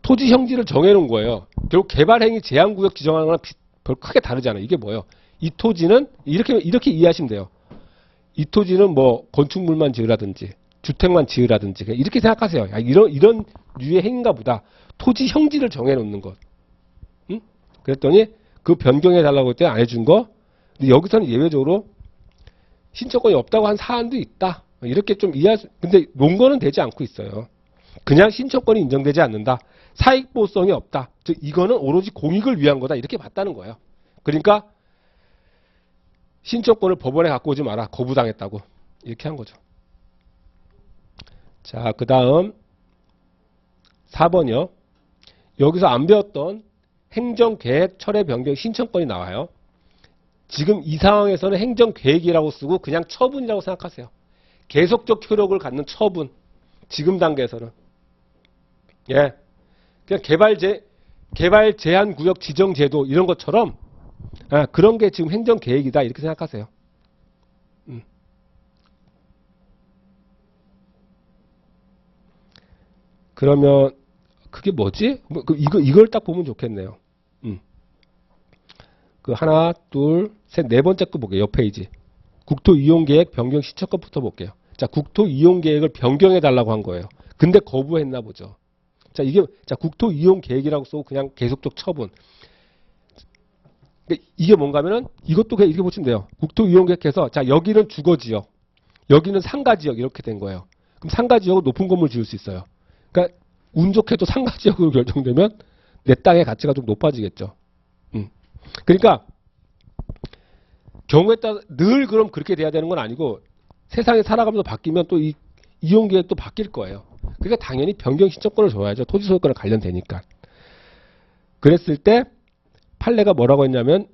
토지 형질을 정해놓은 거예요. 결국 개발 행위 제한 구역 지정하는 거랑 별 크게 다르지 않아요. 이게 뭐예요? 이 토지는 이렇게 이해하시면 돼요. 이 토지는 뭐 건축물만 지으라든지 주택만 지으라든지 이렇게 생각하세요. 야, 이런 류의 행위인가 보다. 토지 형질을 정해놓는 것. 응? 그랬더니 그 변경해 달라고 했더니 안 해준 거. 근데 여기서는 예외적으로 신청권이 없다고 한 사안도 있다. 이렇게 좀 근데 논거는 되지 않고 있어요. 그냥 신청권이 인정되지 않는다. 사익보호성이 없다. 즉 이거는 오로지 공익을 위한 거다. 이렇게 봤다는 거예요. 그러니까 신청권을 법원에 갖고 오지 마라. 거부당했다고. 이렇게 한 거죠. 자, 그 다음 4번이요. 여기서 안 배웠던 행정계획 철회 변경 신청권이 나와요. 지금 이 상황에서는 행정계획이라고 쓰고 그냥 처분이라고 생각하세요. 계속적 효력을 갖는 처분. 지금 단계에서는. 예. 그냥 개발 제한 구역 지정 제도 이런 것처럼 그런 게 지금 행정계획이다. 이렇게 생각하세요. 그러면 그게 뭐지? 이걸 딱 보면 좋겠네요. 그 하나, 둘, 셋, 네 번째 거 볼게요. 옆 페이지. 국토이용계획 변경 신청권부터 볼게요. 자, 국토이용계획을 변경해 달라고 한 거예요. 근데 거부했나 보죠. 자, 국토이용계획이라고 쓰고 그냥 계속적 처분. 이게 뭔가면은 이것도 그냥 이렇게 보시면 돼요. 국토이용계획해서 자, 여기는 주거지역, 여기는 상가지역 이렇게 된 거예요. 그럼 상가지역은 높은 건물 지을 수 있어요. 그러니까 운 좋게도 상가지역으로 결정되면 내 땅의 가치가 좀 높아지겠죠. 그러니까 경우에 따라 늘 그럼 그렇게 돼야 되는 건 아니고 세상이 살아가면서 바뀌면 또 이 이용계획도 바뀔 거예요. 그러니까 당연히 변경 신청권을 줘야죠. 토지 소유권에 관련되니까. 그랬을 때 판례가 뭐라고 했냐면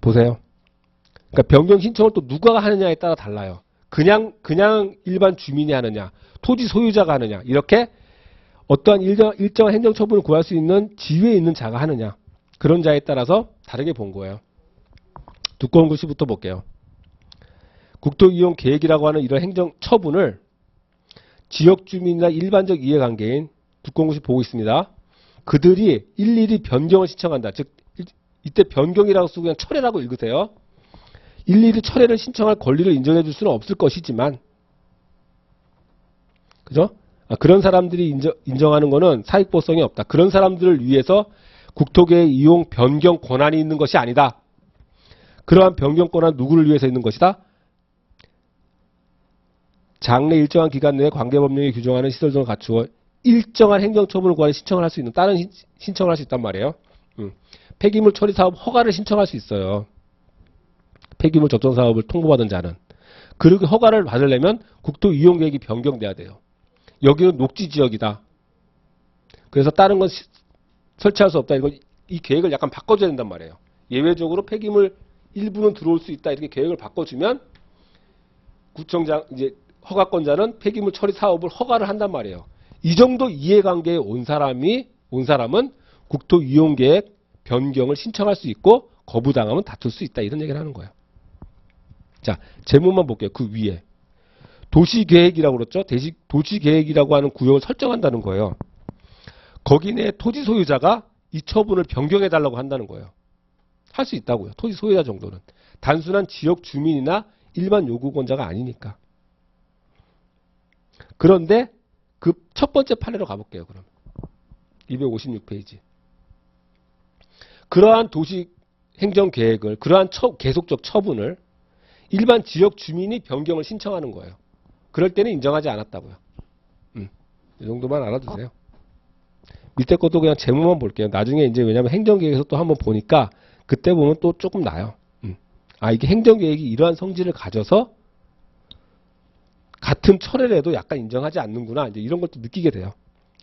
보세요. 그러니까 변경 신청을 또 누가 하느냐에 따라 달라요. 그냥 일반 주민이 하느냐, 토지 소유자가 하느냐, 이렇게 어떠한 일정한 행정처분을 구할 수 있는 지위에 있는 자가 하느냐, 그런 자에 따라서 다르게 본 거예요. 두꺼운 글씨부터 볼게요. 국토이용계획이라고 하는 이런 행정처분을 지역주민이나 일반적 이해관계인 두꺼운 글씨 보고 있습니다. 그들이 일일이 변경을 신청한다. 즉 이때 변경이라고 쓰고 그냥 철회라고 읽으세요. 일일이 철회를 신청할 권리를 인정해 줄 수는 없을 것이지만, 그죠? 그런 사람들이 인정하는 거는 사익보호성이 없다. 그런 사람들을 위해서 국토계획 이용 변경 권한이 있는 것이 아니다. 그러한 변경 권한은 누구를 위해서 있는 것이다? 장래 일정한 기간 내에 관계법령이 규정하는 시설 등을 갖추어 일정한 행정처분을 구하여 신청을 할 수 있는 다른 신청을 할 수 있단 말이에요. 폐기물 처리 사업 허가를 신청할 수 있어요. 폐기물 적정 사업을 통보받은 자는. 그렇게 허가를 받으려면 국토이용계획이 변경돼야 돼요. 여기는 녹지지역이다. 그래서 다른 건 설치할 수 없다. 이 계획을 약간 바꿔줘야 된단 말이에요. 예외적으로 폐기물 일부는 들어올 수 있다. 이렇게 계획을 바꿔주면 구청장 이제 허가권자는 폐기물 처리 사업을 허가를 한단 말이에요. 이 정도 이해관계에 온 사람은 국토이용계획 변경을 신청할 수 있고 거부당하면 다툴 수 있다. 이런 얘기를 하는 거예요. 자, 제목만 볼게요. 그 위에. 도시계획이라고 그랬죠? 도시계획이라고 하는 구역을 설정한다는 거예요. 거기 내 토지 소유자가 이 처분을 변경해달라고 한다는 거예요. 할 수 있다고요. 토지 소유자 정도는. 단순한 지역 주민이나 일반 요구권자가 아니니까. 그런데 그 첫 번째 판례로 가볼게요. 그럼 256페이지. 그러한 도시 행정계획을, 그러한 계속적 처분을 일반 지역 주민이 변경을 신청하는 거예요. 그럴 때는 인정하지 않았다고요. 이 정도만 알아두세요. 밑에 것도 그냥 제목만 볼게요. 나중에 이제 왜냐면 행정계획에서 또 한번 보니까 그때 보면 또 조금 나요. 이게 행정계획이 이러한 성질을 가져서 같은 철회를 해도 약간 인정하지 않는구나. 이제 이런 것도 느끼게 돼요.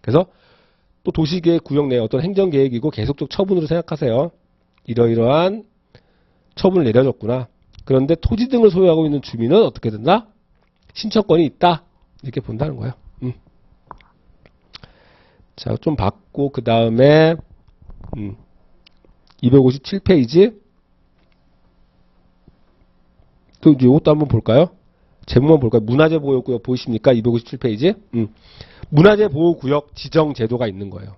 그래서 또 도시계획 구역 내에 어떤 행정계획이고 계속적 처분으로 생각하세요. 이러이러한 처분을 내려줬구나. 그런데 토지 등을 소유하고 있는 주민은 어떻게 된다? 신청권이 있다. 이렇게 본다는 거예요. 자, 좀 받고, 그 다음에, 257페이지. 또 이것도 한번 볼까요? 제목만 볼까요? 문화재 보호구역 보이십니까? 257페이지. 문화재 보호구역 지정 제도가 있는 거예요.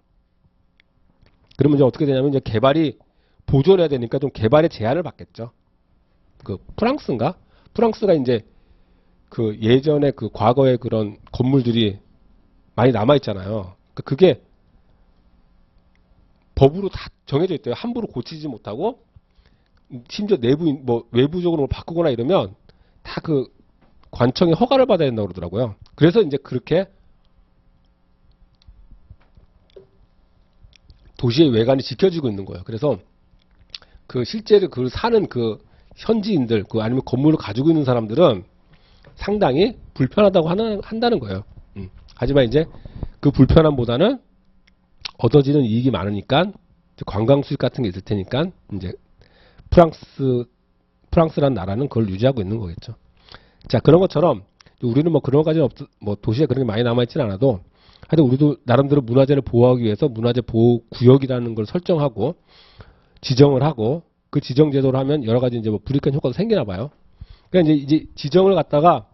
그러면 이제 어떻게 되냐면 이제 개발이 보존해야 되니까 좀 개발의 제한을 받겠죠. 그 프랑스인가? 프랑스가 이제 그 예전에 그 과거의 그런 건물들이 많이 남아 있잖아요. 그게 법으로 다 정해져 있대요. 함부로 고치지 못하고 심지어 내부 뭐 외부적으로 바꾸거나 이러면 다 그 관청의 허가를 받아야 된다고 그러더라고요. 그래서 이제 그렇게 도시의 외관이 지켜지고 있는 거예요. 그래서 그 실제로 그 사는 그 현지인들 그 아니면 건물을 가지고 있는 사람들은 상당히 불편하다고 한다는 거예요. 하지만 이제 그 불편함보다는 얻어지는 이익이 많으니까 관광 수익 같은 게 있을 테니까 이제 프랑스라는 나라는 그걸 유지하고 있는 거겠죠. 자, 그런 것처럼 우리는 뭐 그런 것까지는 뭐 도시에 그런 게 많이 남아있지는 않아도 하여튼 우리도 나름대로 문화재를 보호하기 위해서 문화재 보호 구역이라는 걸 설정하고 지정을 하고 그 지정 제도를 하면 여러 가지 이제 뭐 불이익한 효과도 생기나 봐요. 그러니까 이제 지정을 갖다가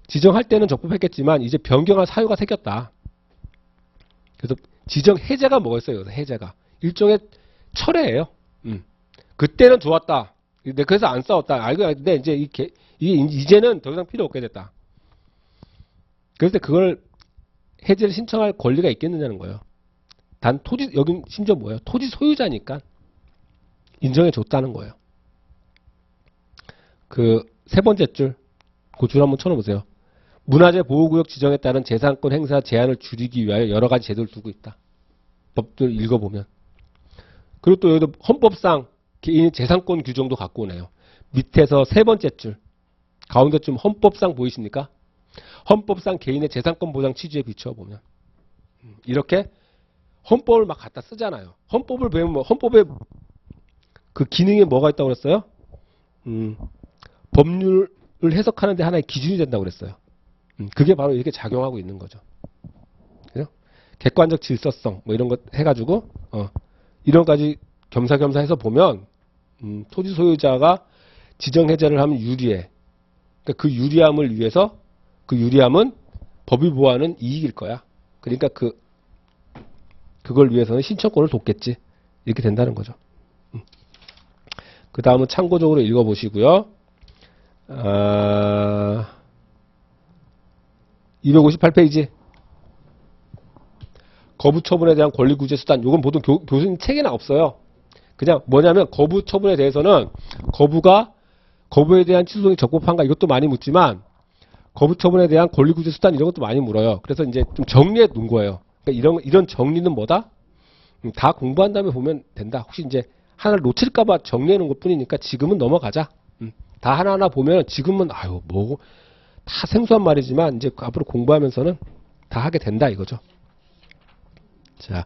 지정할 때는 적법했겠지만 이제 변경할 사유가 생겼다. 그래서 지정 해제가 뭐가 있어요? 해제가 일종의 철회예요. 그때는 좋았다. 그래서 안 싸웠다. 알고 있는데 이제 이게 이제는 더 이상 필요 없게 됐다. 그럴 때 그걸 해제를 신청할 권리가 있겠느냐는 거예요. 단 토지 여긴 심지어 뭐예요? 토지 소유자니까 인정해 줬다는 거예요. 그 세 번째 줄, 그 줄 한번 쳐놓으세요. 문화재 보호구역 지정에 따른 재산권 행사 제한을 줄이기 위하여 여러 가지 제도를 두고 있다. 법들 읽어보면. 그리고 또 여기도 헌법상 개인의 재산권 규정도 갖고 오네요. 밑에서 세 번째 줄, 가운데 좀 헌법상 보이십니까? 헌법상 개인의 재산권 보장 취지에 비추어 보면 이렇게 헌법을 막 갖다 쓰잖아요. 헌법을 배우면 뭐 헌법에 그 기능에 뭐가 있다고 그랬어요? 법률을 해석하는 데 하나의 기준이 된다고 그랬어요. 그게 바로 이렇게 작용하고 있는 거죠. 그죠? 객관적 질서성 뭐 이런 것 해가지고 이런 까지 겸사겸사 해서 보면 토지 소유자가 지정 해제를 하면 유리해. 그러니까 그 유리함을 위해서 그 유리함은 법이 보호하는 이익일 거야. 그러니까 그걸 위해서는 신청권을 뒀겠지. 이렇게 된다는 거죠. 그 다음은 참고적으로 읽어보시고요. 258페이지. 거부 처분에 대한 권리 구제 수단. 이건 보통 교수님 책에는 없어요. 그냥 뭐냐면 거부 처분에 대해서는 거부에 대한 취소성이 적법한가 이것도 많이 묻지만 거부 처분에 대한 권리 구제 수단 이런 것도 많이 물어요. 그래서 이제 좀 정리해 놓은 거예요. 그러니까 이런 정리는 뭐다? 다 공부한 다음에 보면 된다. 혹시 이제 하나를 놓칠까봐 정리해 놓은 것 뿐이니까 지금은 넘어가자. 다 하나하나 보면 지금은 뭐 다 생소한 말이지만 이제 앞으로 공부하면서는 다 하게 된다 이거죠. 자,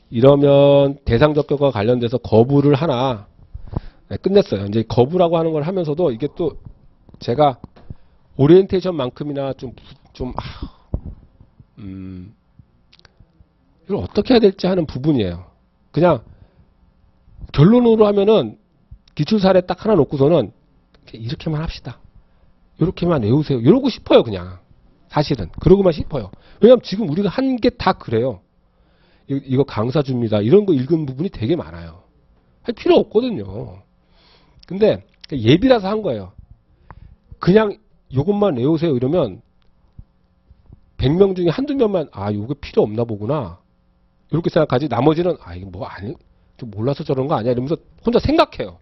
이러면 대상적격과 관련돼서 거부를 하나 끝냈어요. 이제 거부라고 하는 걸 하면서도 이게 또 제가 오리엔테이션만큼이나 이걸 어떻게 해야 될지 하는 부분이에요. 그냥 결론으로 하면은 기출 사례 딱 하나 놓고서는 이렇게만 합시다. 이렇게만 외우세요. 이러고 싶어요, 그냥. 사실은. 그러고만 싶어요. 왜냐면 지금 우리가 한 게 다 그래요. 이거 강사 줍니다. 이런 거 읽은 부분이 되게 많아요. 할 필요 없거든요. 근데 예비라서 한 거예요. 그냥 이것만 외우세요. 이러면 100명 중에 한두 명만 이거 필요 없나 보구나. 이렇게 생각하지. 나머지는 이거 뭐 아니 좀 몰라서 저런 거 아니야. 이러면서 혼자 생각해요.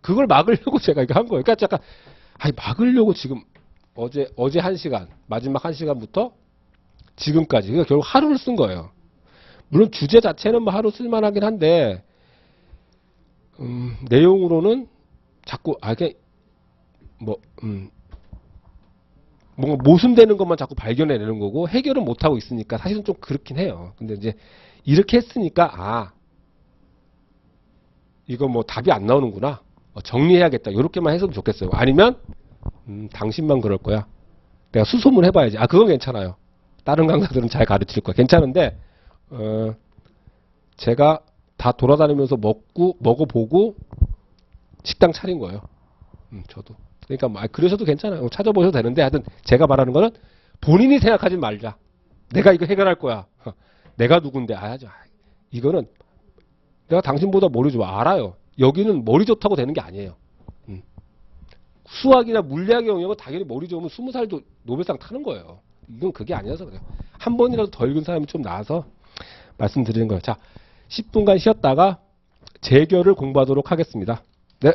그걸 막으려고 제가 이거 한 거예요. 그러니까 약간 막으려고 지금 어제 1시간, 마지막 1시간부터 지금까지 그러니까 결국 하루를 쓴 거예요. 물론 주제 자체는 뭐 하루 쓸만하긴 한데 내용으로는 자꾸 뭔가 모순되는 것만 자꾸 발견해내는 거고 해결은 못하고 있으니까 사실은 좀 그렇긴 해요. 근데 이제 이렇게 했으니까 이거 뭐 답이 안 나오는구나. 정리해야겠다. 이렇게만 했으면 좋겠어요. 아니면 당신만 그럴 거야. 내가 수소문 해봐야지. 그건 괜찮아요. 다른 강사들은 잘 가르칠 거야. 괜찮은데 제가 다 돌아다니면서 먹어보고 식당 차린 거예요. 저도. 그러니까 그러셔도 괜찮아요. 찾아보셔도 되는데 하여튼 제가 말하는 거는 본인이 생각하지 말자. 내가 이거 해결할 거야. 내가 누군데. 이거는 내가 당신보다 머리 좋아. 알아요. 여기는 머리 좋다고 되는 게 아니에요. 수학이나 물리학의 영역은 당연히 머리 좋으면 20살도 노벨상 타는 거예요. 이건 그게 아니어서 그래요. 한 번이라도 더 읽은 사람이 좀 나와서 말씀드리는 거예요. 자, 10분간 쉬었다가 재결을 공부하도록 하겠습니다. 네.